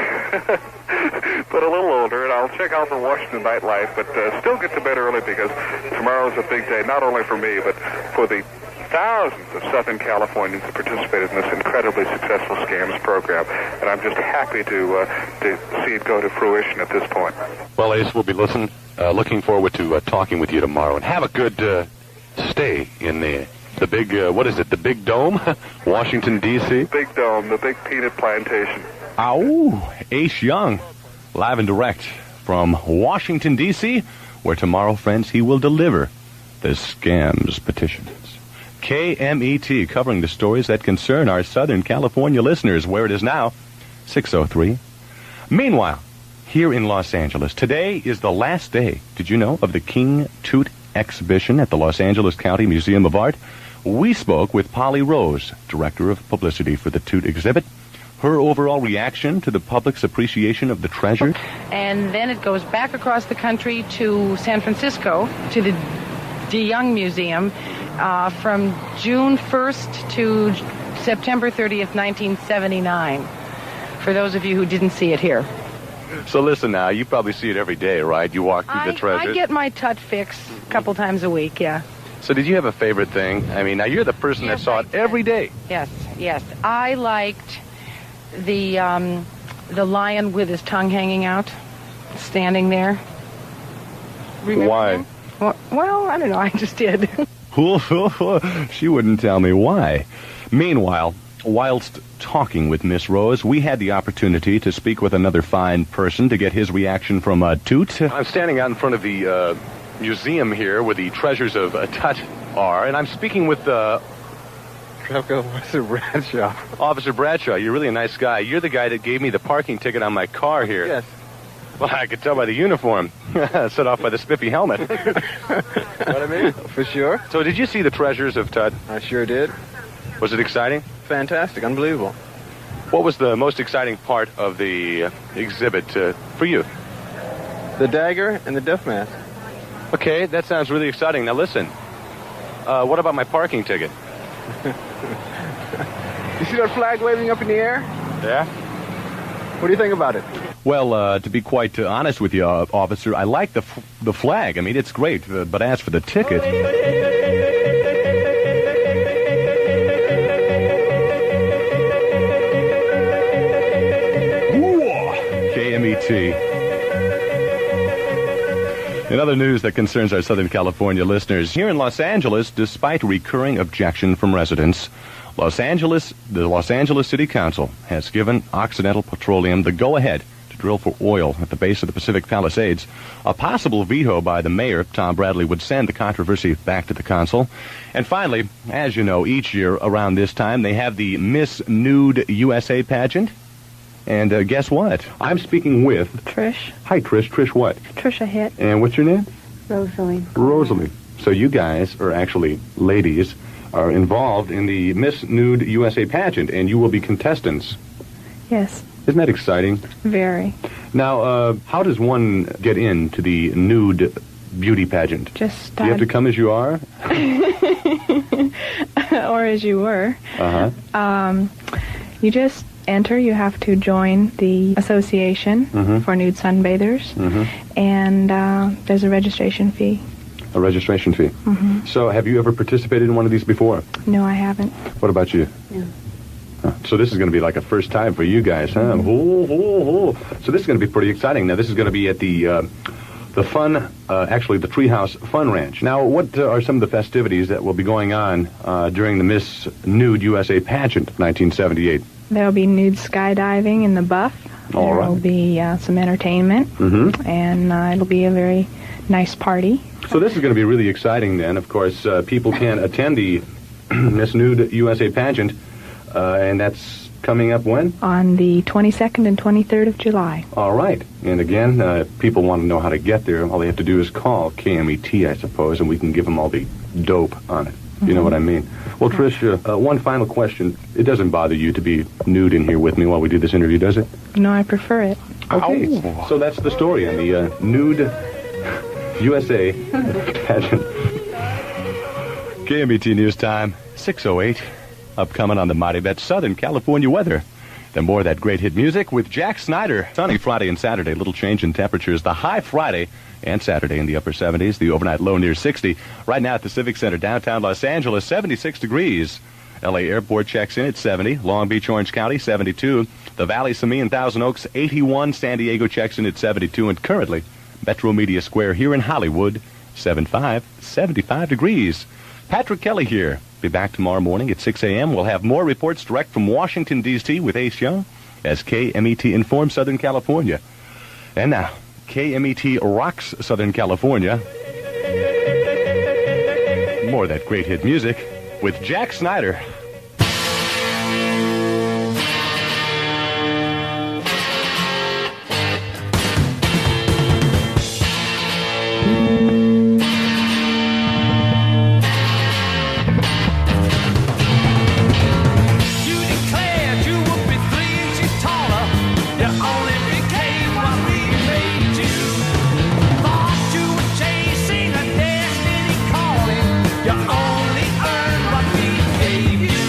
but a little older, and I'll check out the Washington nightlife, but still get to bed early because tomorrow's a big day, not only for me, but for the thousands of Southern Californians who participated in this incredibly successful Scams program, and I'm just happy to see it go to fruition at this point. Well, Ace, we'll be looking forward to talking with you tomorrow, and have a good stay in the big, what is it, the Big Dome, Washington, D.C.? Big Dome, the big peanut plantation. Ow! Ace Young, live and direct from Washington, D.C., where tomorrow, friends, he will deliver the Scams petitions. KMET, covering the stories that concern our Southern California listeners, where it is now 6:03. Meanwhile, here in Los Angeles, today is the last day, did you know, of the King Tut exhibition at the Los Angeles County Museum of Art. We spoke with Polly Rose, Director of Publicity for the Tut exhibit. Her overall reaction to the public's appreciation of the treasure. And then it goes back across the country to San Francisco, to the DeYoung Museum, from June 1st to September 30th, 1979, for those of you who didn't see it here. So listen now, you probably see it every day, right? You walk through the treasures. I get my Tut fix a couple times a week, yeah. So did you have a favorite thing? I mean, now you're the person that saw it every day. Yes. I liked the lion with his tongue hanging out, standing there. Remember Why? him? Well, I don't know. I just did. She wouldn't tell me why. Meanwhile, whilst talking with Miss Rose, we had the opportunity to speak with another fine person to get his reaction from Tut. I'm standing out in front of the museum here where the treasures of Tut are, and I'm speaking with Officer Bradshaw. Officer Bradshaw, you're really a nice guy. You're the guy that gave me the parking ticket on my car here. Yes. Well, I could tell by the uniform, set off by the spiffy helmet. What I mean? For sure. So did you see the treasures of Tut? I sure did. Was it exciting? Fantastic, unbelievable. What was the most exciting part of the exhibit for you? The dagger and the death mask. Okay, that sounds really exciting. Now listen, what about my parking ticket? You see that flag waving up in the air? Yeah. What do you think about it? Well, to be quite honest with you, officer, I like the flag. I mean, it's great. But as for the ticket... KMET. In other news that concerns our Southern California listeners, here in Los Angeles, despite recurring objection from residents, the Los Angeles City Council has given Occidental Petroleum the go-ahead to drill for oil at the base of the Pacific Palisades. A possible veto by the mayor, Tom Bradley, would send the controversy back to the council. And finally, as you know, each year around this time, they have the Miss Nude USA pageant. And guess what? I'm speaking with... Trish. Hi, Trish. Trish what? Trisha Hitt. And what's your name? Rosalie. Rosalie. So you guys, or actually ladies, are involved in the Miss Nude USA pageant, and you will be contestants. Yes. Isn't that exciting? Very. Now, how does one get into the nude beauty pageant? Just... Do you have to come as you are? Or as you were. Uh-huh. You just enter. You have to join the association for nude sunbathers, and there's a registration fee. A registration fee. So have you ever participated in one of these before? No, I haven't. What about you? No. So this is going to be like a first time for you guys, huh? So this is going to be pretty exciting. Now, this is going to be at the fun, actually the Treehouse Fun Ranch. Now, what are some of the festivities that will be going on during the Miss Nude USA pageant of 1978? There'll be nude skydiving in the Buff. All right. There'll be some entertainment, and it'll be a very nice party. So this is going to be really exciting then. Of course, people can attend the Miss Nude USA pageant, and that's coming up when? On the 22nd and 23rd of July. All right. And again, if people want to know how to get there, all they have to do is call KMET, I suppose, and we can give them all the dope on it. You know what I mean? Well, Trish, one final question. It doesn't bother you to be nude in here with me while we do this interview, does it? No, I prefer it. Okay. So that's the story on the Nude USA pageant. KMET News Time, 6:08. Upcoming on the Mighty Bet Southern California weather. Then more of that great hit music with Jack Snyder. Sunny Friday and Saturday. Little change in temperatures. The high Friday and Saturday in the upper 70s. The overnight low near 60. Right now at the Civic Center, downtown Los Angeles, 76 degrees. L.A. Airport checks in at 70. Long Beach, Orange County, 72. The Valley, Simi, and Thousand Oaks, 81. San Diego checks in at 72. And currently, Metro Media Square here in Hollywood, 75 degrees. Patrick Kelly here. Be back tomorrow morning at 6 a.m. We'll have more reports direct from Washington, D.C. with Ace Young as KMET informs Southern California. And now, KMET rocks Southern California. More of that great hit music with Jack Snyder. You only earn what we gave you.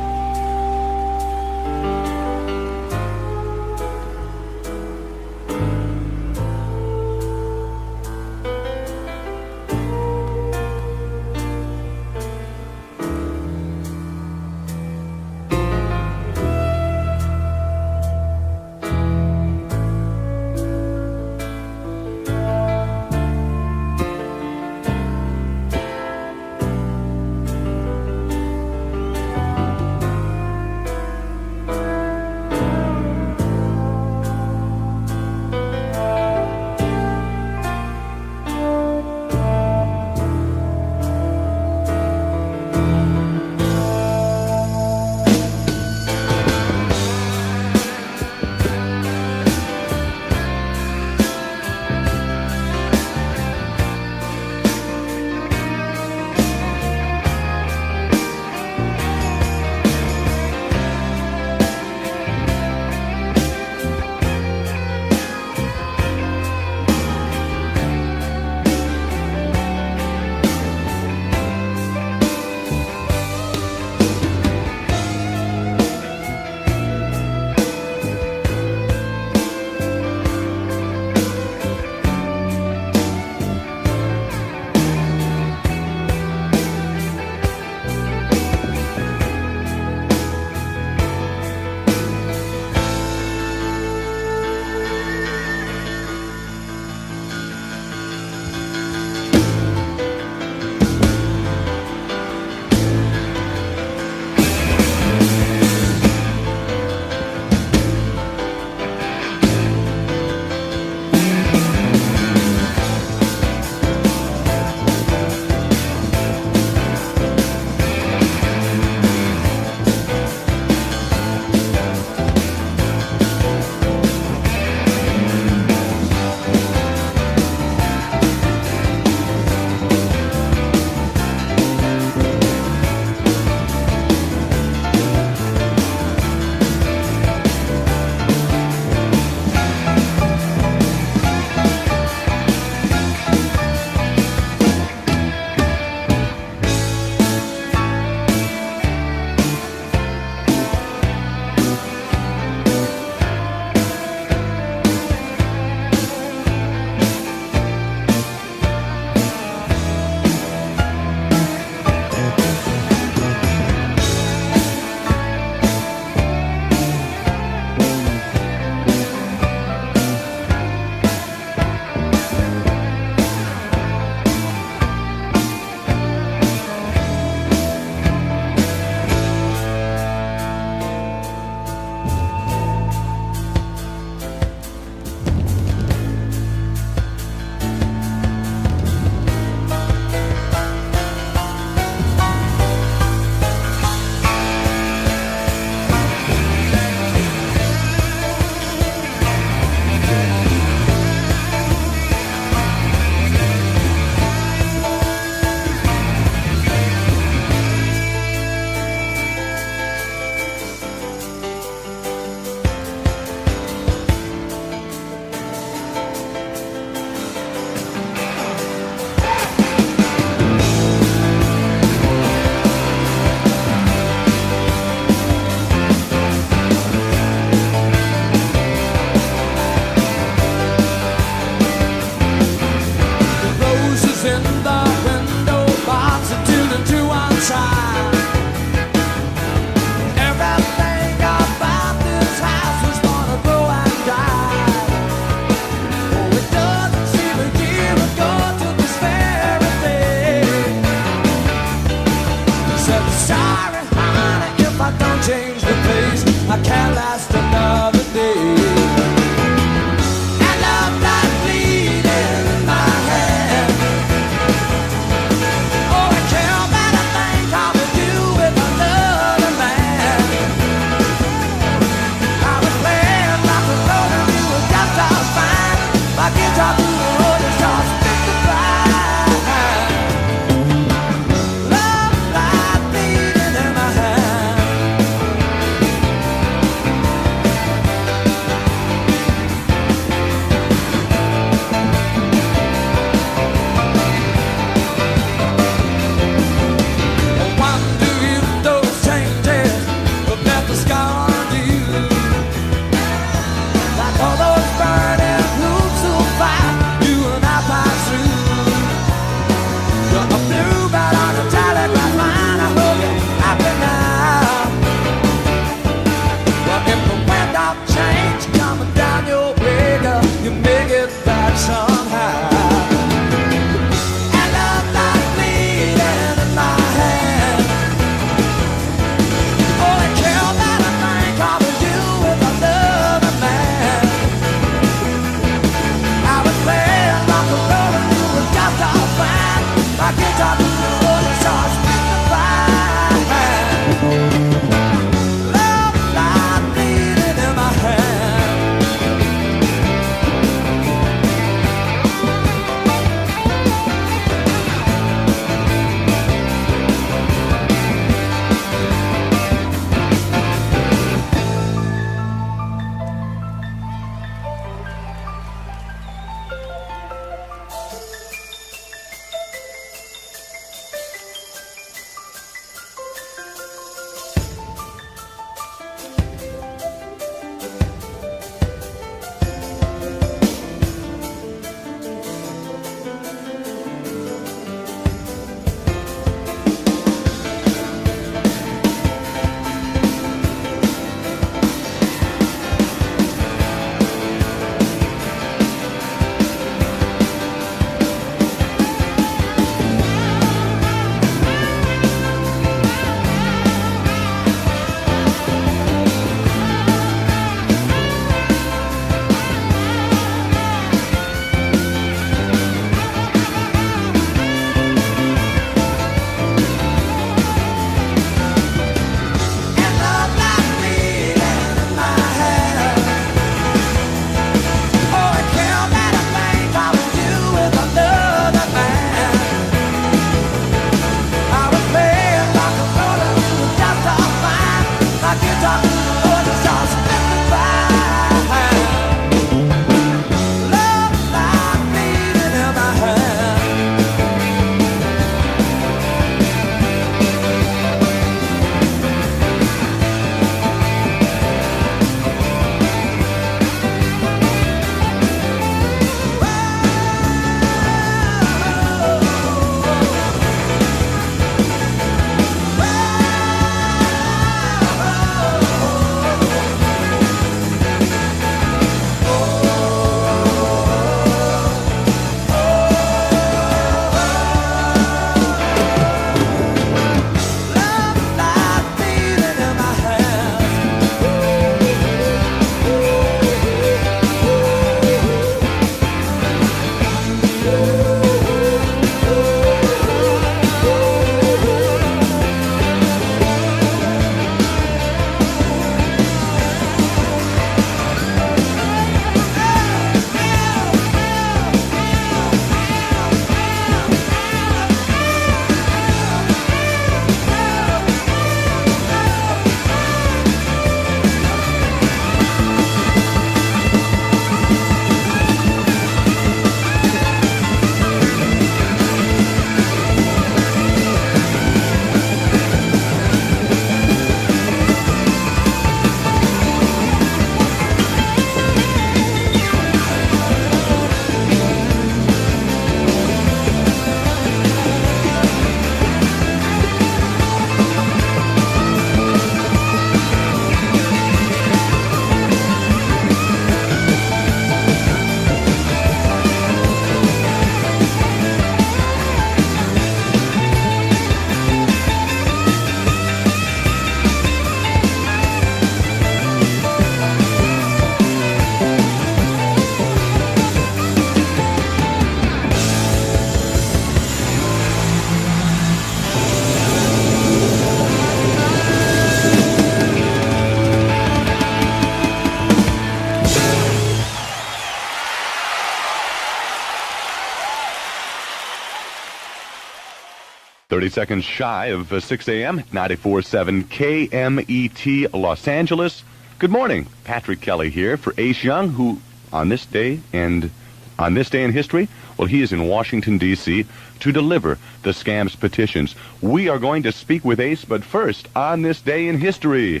30 seconds shy of 6 a.m., 94.7 KMET Los Angeles. Good morning. Patrick Kelly here for Ace Young, who on this day in history, well, he is in Washington, D.C. to deliver the scams petitions. We are going to speak with Ace, but first, on this day in history.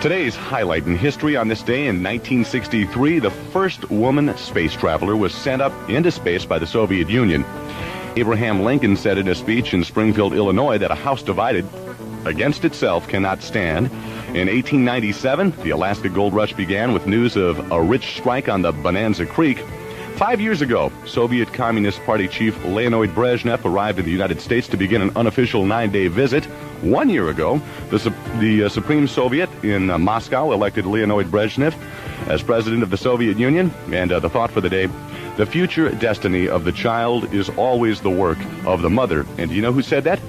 Today's highlight in history: on this day in 1963, the first woman space traveler was sent up into space by the Soviet Union. Abraham Lincoln said in a speech in Springfield, Illinois, that a house divided against itself cannot stand. In 1897, the Alaska Gold Rush began with news of a rich strike on the Bonanza Creek. 5 years ago, Soviet Communist Party chief Leonid Brezhnev arrived in the United States to begin an unofficial 9-day visit. 1 year ago, the Supreme Soviet in Moscow elected Leonid Brezhnev as president of the Soviet Union. And the thought for the day: the future destiny of the child is always the work of the mother. And do you know who said that?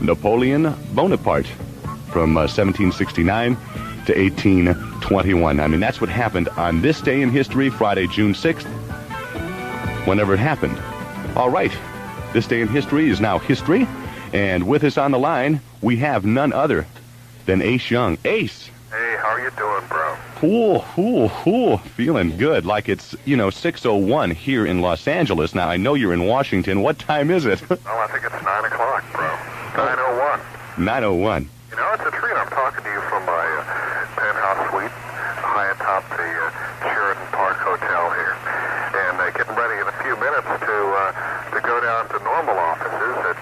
Napoleon Bonaparte, from 1769 to 1821. I mean, that's what happened on this day in history, Friday, June 6th, whenever it happened. All right, this day in history is now history, and with us on the line, we have none other than Ace Young. Ace! Hey, how are you doing, bro? Feeling good, like it's, 6:01 here in Los Angeles. Now, I know you're in Washington. What time is it? Well, I think it's 9 o'clock, bro. 9:01. 9:01. You know, it's a treat. I'm talking to you from my penthouse suite high atop the Sheraton Park Hotel here. And getting ready in a few minutes to go down to normal offices at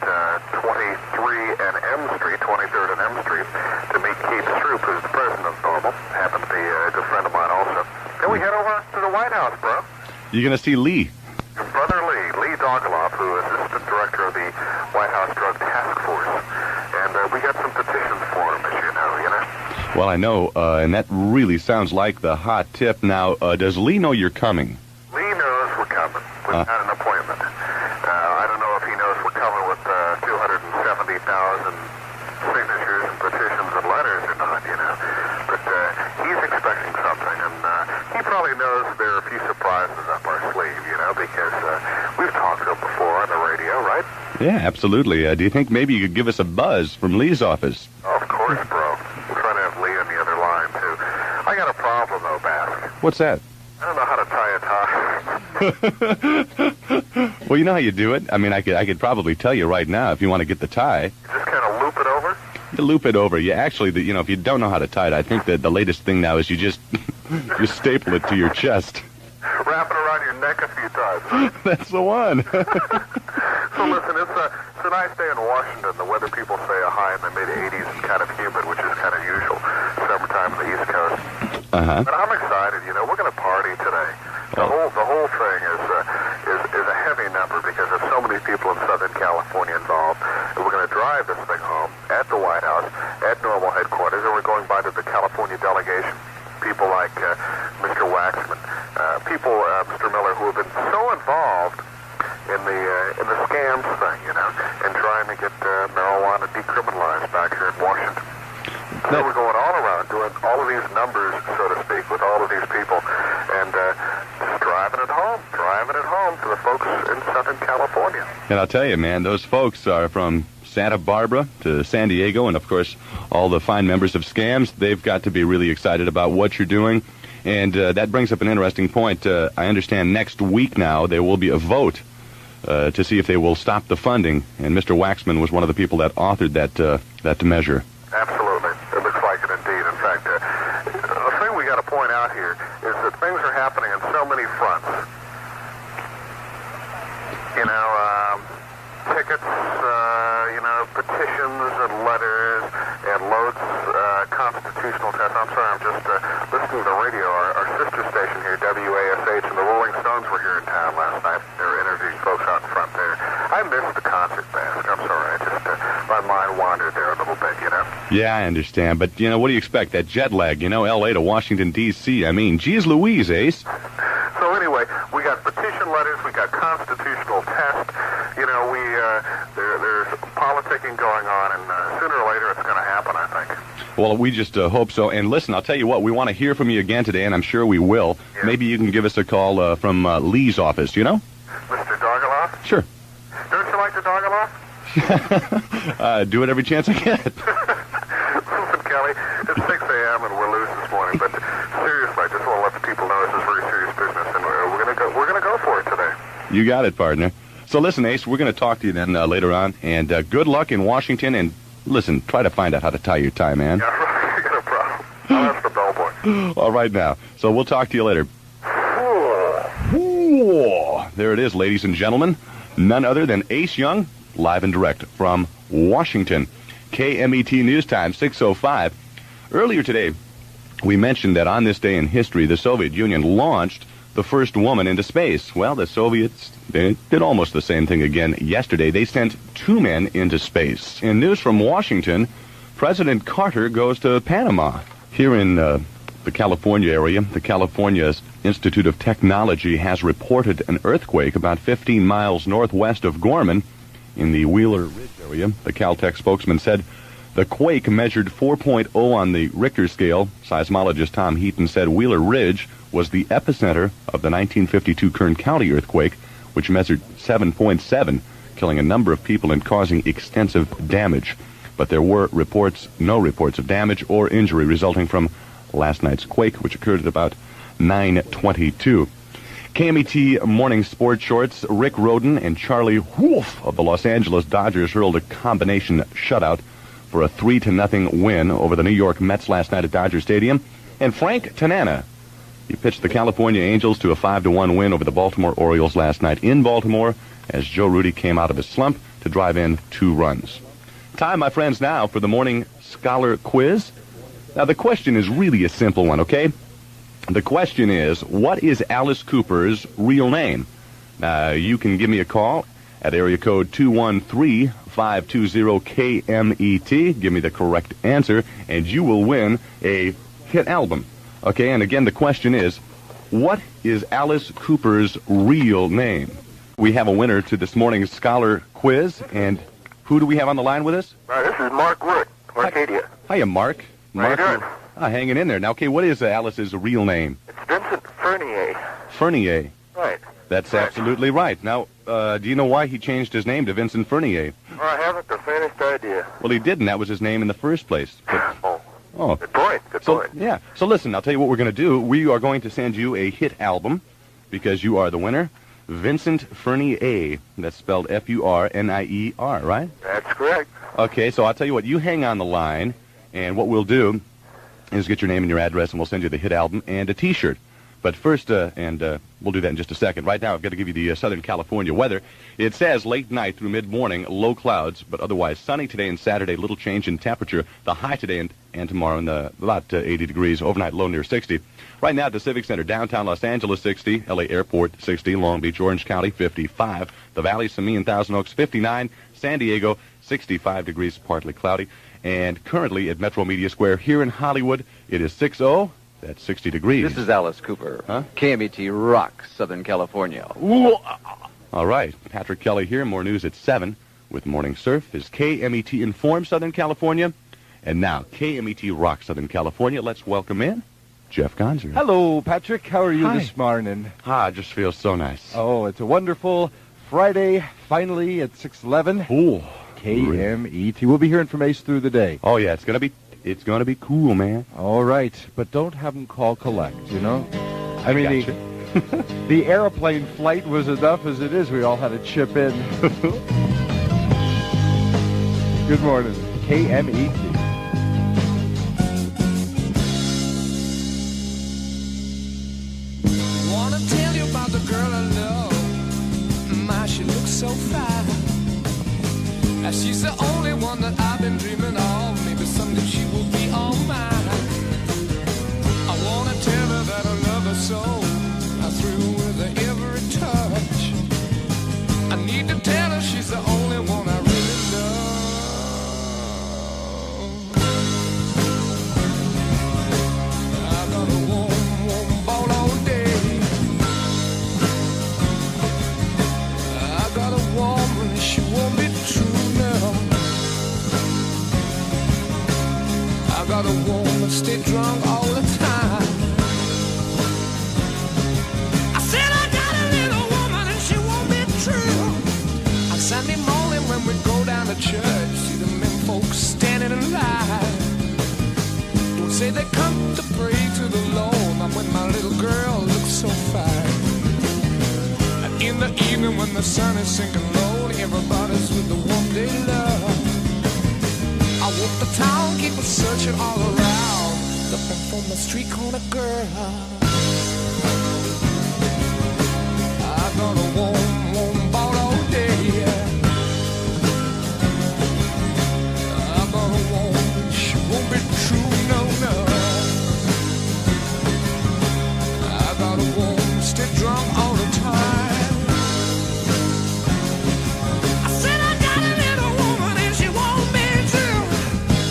23 and M Street, 23rd and M Street, to meet Keith Stroop, who's the president of Normal. Happens to be a good friend of mine also. Then we head over to the White House, bro. You're going to see Lee. Your brother Lee Dogoloff, who is assistant director of the White House Drug Task Force. And we got some petitions for him, as you know. Well, I know, and that really sounds like the hot tip. Now, does Lee know you're coming? Lee knows we're coming. We've had an appointment. I don't know if he knows we're coming with 270,000 signatures and petitions and letters or not, But he's expecting something, and he probably knows there are a few surprises up our sleeve, because we've talked to him before on the radio, right? Yeah, absolutely. Do you think maybe you could give us a buzz from Lee's office? Oh, of course, bro. We're trying to have Lee on the other line, too. I got a problem, though, Bask. What's that? I don't know how to tie a tie. Well, you know how you do it. I mean, I could probably tell you right now if you want to get the tie. You just kind of loop it over? You loop it over. Yeah, actually, if you don't know how to tie it, I think that the latest thing now is you just staple it to your chest. Wrap it around your neck a few times. Right? That's the one. So listen, it's a nice day in Washington. The weather people say a high in the mid-80s and kind of humid, which is kind of usual. Summertime on the East Coast. Uh-huh. But I'm excited. We're going to party today. The whole thing is a heavy number because there's so many people in Southern California involved. And we're going to drive this thing home at the White House, at Normal headquarters, and we're going by to the California delegation. People like Mr. Waxman, people, Mr. Miller, who have been so involved in the scams thing, and trying to get marijuana decriminalized back here in Washington. So we're going all around, doing all of these numbers, so to speak, with all of these people, and just driving it home to the folks in Southern California. And I'll tell you, man, those folks are from Santa Barbara to San Diego, and of course, all the fine members of Scams. They've got to be really excited about what you're doing. And that brings up an interesting point. I understand next week now there will be a vote to see if they will stop the funding. And Mr. Waxman was one of the people that authored that measure. Absolutely. It looks like it indeed. In fact, the thing we got to point out here is that things are happening on so many fronts. Tickets, petitions and letters and loads, constitutional tests. I'm sorry, I'm just listening to the radio. Our sister station here, WASH, and the Rolling Stones were here in town last night. They were interviewing folks out in front there. I missed the concert, Bask. I'm sorry. My mind wandered there a little bit, Yeah, I understand. But, what do you expect? That jet lag, L.A. to Washington, D.C. I mean, geez Louise, Ace. So anyway, we got petition letters, we got constitutional tests. There's politicking going on, and sooner or later it's going to happen, I think. Well, we just hope so. And listen, I'll tell you what, we want to hear from you again today, and I'm sure we will. Yeah. Maybe you can give us a call from Lee's office, Mr. Dogoloff? Sure. Don't you like the dog a lot? Do it every chance I get. Listen, Kelly, it's 6 a.m. and we're loose this morning, but seriously, I just want to let the people know this is very serious business, and we're gonna go for it today. You got it, partner. So listen, Ace, we're going to talk to you then later on, and good luck in Washington, and listen, try to find out how to tie your tie, man. Yeah, right. No problem. I'll ask the bellboy. All right now. So we'll talk to you later. There it is, ladies and gentlemen. None other than Ace Young, live and direct from Washington. KMET News Time, 6:05. Earlier today, we mentioned that on this day in history, the Soviet Union launched the first woman into space. Well, the Soviets they did almost the same thing again yesterday. They sent 2 men into space. In news from Washington, President Carter goes to Panama. Here in the California area, the California's Institute of Technology has reported an earthquake about 15 miles northwest of Gorman in the Wheeler Ridge area. The Caltech spokesman said the quake measured 4.0 on the Richter scale. Seismologist Tom Heaton said Wheeler Ridge was the epicenter of the 1952 Kern County earthquake, which measured 7.7, killing a number of people and causing extensive damage. But there were no reports of damage or injury resulting from last night's quake, which occurred at about 9:22. KMET Morning Sports Shorts, Rick Rhoden and Charlie Wolf of the Los Angeles Dodgers hurled a combination shutout for a 3-0 win over the New York Mets last night at Dodger Stadium. And Frank Tanana, he pitched the California Angels to a 5-1 win over the Baltimore Orioles last night in Baltimore as Joe Rudy came out of his slump to drive in 2 runs. Time, my friends, now for the Morning Scholar Quiz. Now, the question is really a simple one, okay? The question is, what is Alice Cooper's real name? Now, you can give me a call at area code 213-520-KMET. Give me the correct answer, and you will win a hit album. Okay, and again, the question is, what is Alice Cooper's real name? We have a winner to this morning's Scholar Quiz, and who do we have on the line with us? This is Mark Wood, Arcadia. Hiya, Mark. How you doing? Hanging in there. Now, okay, what is Alice's real name? It's Vincent Fernier. Fernier. Right. That's absolutely right. Now, do you know why he changed his name to Vincent Fernier? Well, I haven't the faintest idea. Well, he didn't. That was his name in the first place. But, oh. Good point. Good point. Yeah. So listen, I'll tell you what we're going to do. We are going to send you a hit album because you are the winner. Vincent Fernier. That's spelled F-U-R-N-I-E-R, right? That's correct. Okay, so I'll tell you what. You hang on the line, and what we'll do is get your name and your address, and we'll send you the hit album and a T-shirt. But first, we'll do that in just a second. Right now, I've got to give you the Southern California weather. It says late night through mid-morning, low clouds, but otherwise sunny today and Saturday, little change in temperature. The high today and tomorrow in about 80 degrees, overnight low near 60. Right now at the Civic Center, downtown Los Angeles, 60. L.A. Airport, 60. Long Beach, Orange County, 55. The Valley, Simi and Thousand Oaks, 59. San Diego, 65 degrees, partly cloudy. And currently at Metro Media Square here in Hollywood, it is 60. That's 60 degrees. This is Alice Cooper. Huh? KMET Rock, Southern California. All right. Patrick Kelly here. More news at 7 with Morning Surf. Is KMET Inform Southern California? And now, KMET Rock Southern California. Let's welcome in Jeff Gonzer. Hello, Patrick. How are you Hi. this morning? It just feels so nice. Oh, it's a wonderful Friday, finally at 6:11. Ooh. KMET. We'll be hearing from Ace through the day. Oh, yeah. It's going to be cool, man. All right. But don't have them call collect, you know? I mean, the airplane flight was enough as it is. We all had to chip in. Good morning. KMET. Wanna tell you about the girl I love. My, she looks so fine. She's the only one that I've been dreaming of. Maybe someday she will be all mine. I wanna tell her that I love her so. I'm through with her every touch. I need to tell her she's the only one I really love. I got a warm, warm ball all day. I got a woman, she won't be true. I got a woman stay drunk all the time. say they come to pray to the Lord. Now when my little girl looks so fine, and in the evening when the sun is sinking low, everybody's with the one they love. I walk the town, keep searching all around, looking for my street corner girl. I got a warm ball all day. I got a warm, she won't be true, no, no. I got a warm, stay drunk all the time. I said I got a little woman and she won't be true.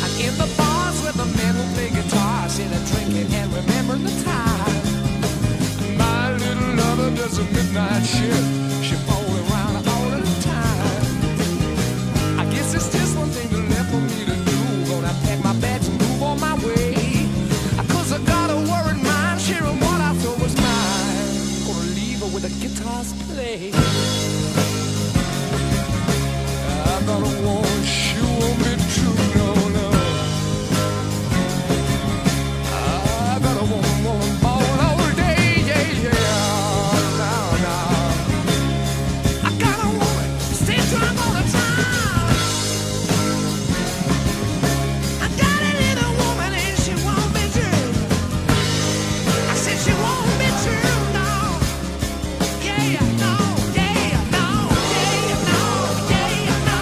And in the bars with the men who play guitar, sit and drinking and remember the time. My little lover does a midnight shift. She follows around all the time. I guess it's just one thing left for me to do. Gonna pack my bags and move on my way. 'Cause I got a worried mind, sharing what I thought was mine. Gonna leave her with the guitars play. I got a warm, she won't be true, no, no. I got a warm ball all day, yeah, yeah. Now, now. I got a woman, stay drunk all the time. I got a little woman and she won't be true. I said she won't be true, no. Yeah, no, yeah, no, yeah, no, yeah, no.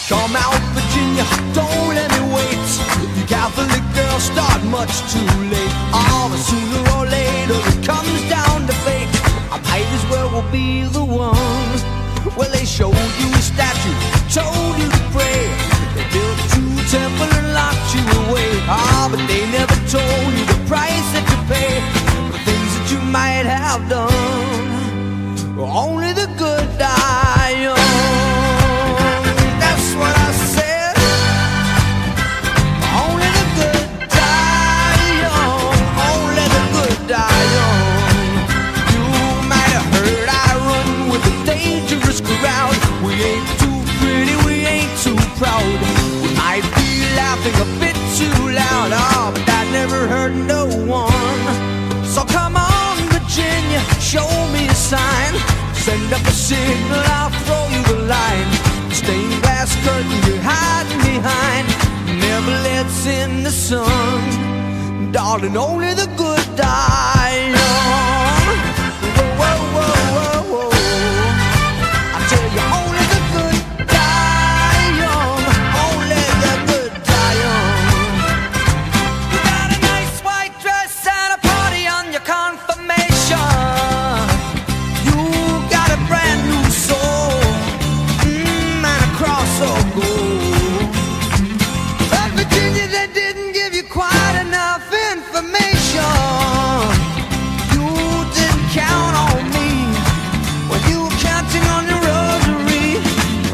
Come out, Virginia, don't let me wait. You Catholic girls start much too late. Oh, but sooner or later it comes down to fate. I might as well be the one. Well, they showed you a statue, told you to pray. They built you a temple and locked you away. Ah, but they never told you the price that you pay for the things that you might have done. Only the good die young. That's what I said. Only the good die young. Only the good die young. You might have heard I run with a dangerous crowd. We ain't too pretty, we ain't too proud. We might be laughing a bit too loud. Oh, but that never hurt no one. So come on, Virginia, show me a sign. Send up a signal, I'll throw you the line. Stained glass curtain you're hiding behind never lets in the sun. Darling, only the good die young. Whoa, whoa, whoa, whoa, whoa. I tell you, only the good die young. Only the good die young. You got a nice white dress and a party on your confirmation. You got a brand new soul, and a cross of gold. But Virginia, they didn't give you quite enough information. You didn't count on me when you were counting on your rosary.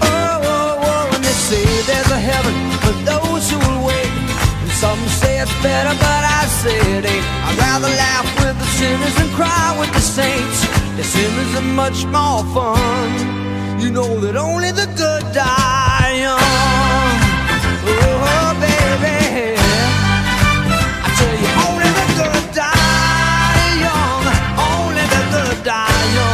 Oh, oh, oh, and they say there's a heaven for those who will wait. And some say it's better, but I say it ain't. I'd rather laugh with the sinners than cry with the saints. The sinners are much more fun. You know that only the good die young. Oh, baby, I tell you, only the good die young. Only the good die young.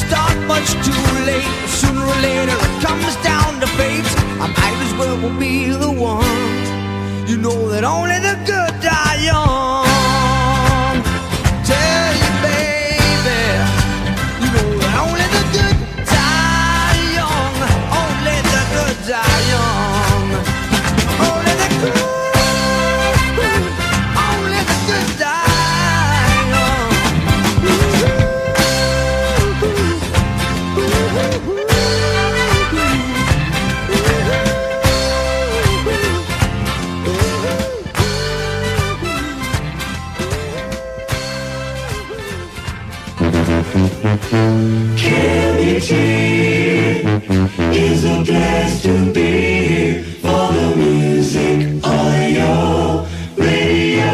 start much too late. Sooner or later it comes down to fate. I might as well be the one. You know that only the good die young. Tell you, baby, you know that only the good die young. Only the good die young. Only the good. Only the good die young. KMET is a place to be for the music on your radio.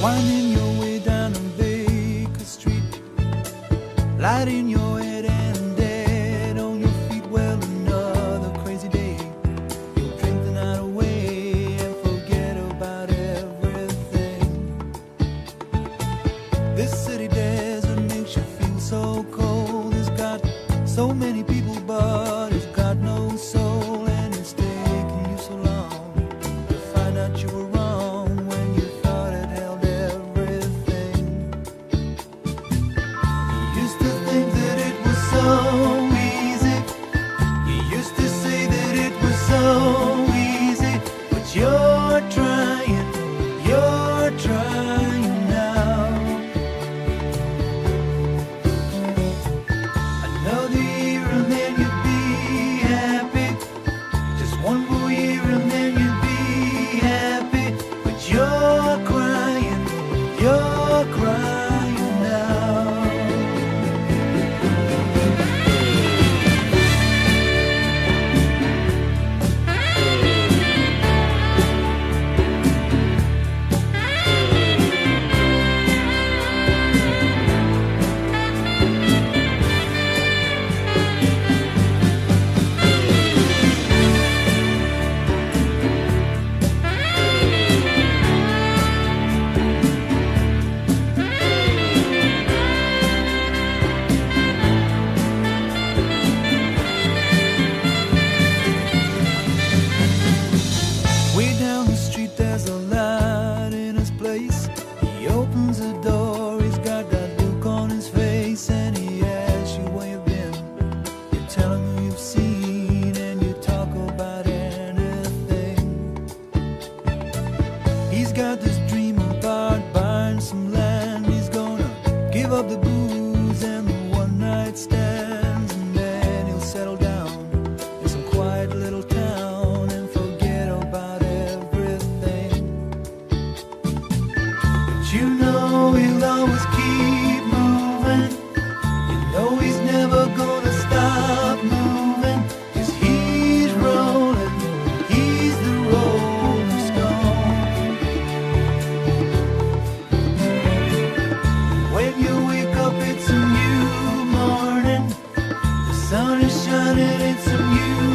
Winding your way down on Baker Street, lighting your head and dead on your feet. Well, another crazy day. You'll drink the night away and forget about everything. This city desert makes you feel so cold. It's got so many people, but it's got no soul. And it's taken you so long to find out you were wrong when you thought it held everything. You used to think that it was so easy. You used to say that it was so easy. But you're trying now. Another year and then you'd be happy. Just one more year and then you'd be happy. But you're crying now. Way down the street there's a light in his place. He opens the door, he's got that look on his face, and he asks you where you've been. You tell him who you've seen, and you talk about anything. He's got this dream about buying some land. He's gonna give up the booze and the one night stands, and then he'll settle down in some quiet little town and forget about everything. But you know he'll always keep moving. You know he's never gonna stop moving. 'Cause he's rolling, he's the rolling stone. When you wake up it's a new morning. The sun is shining, it's a new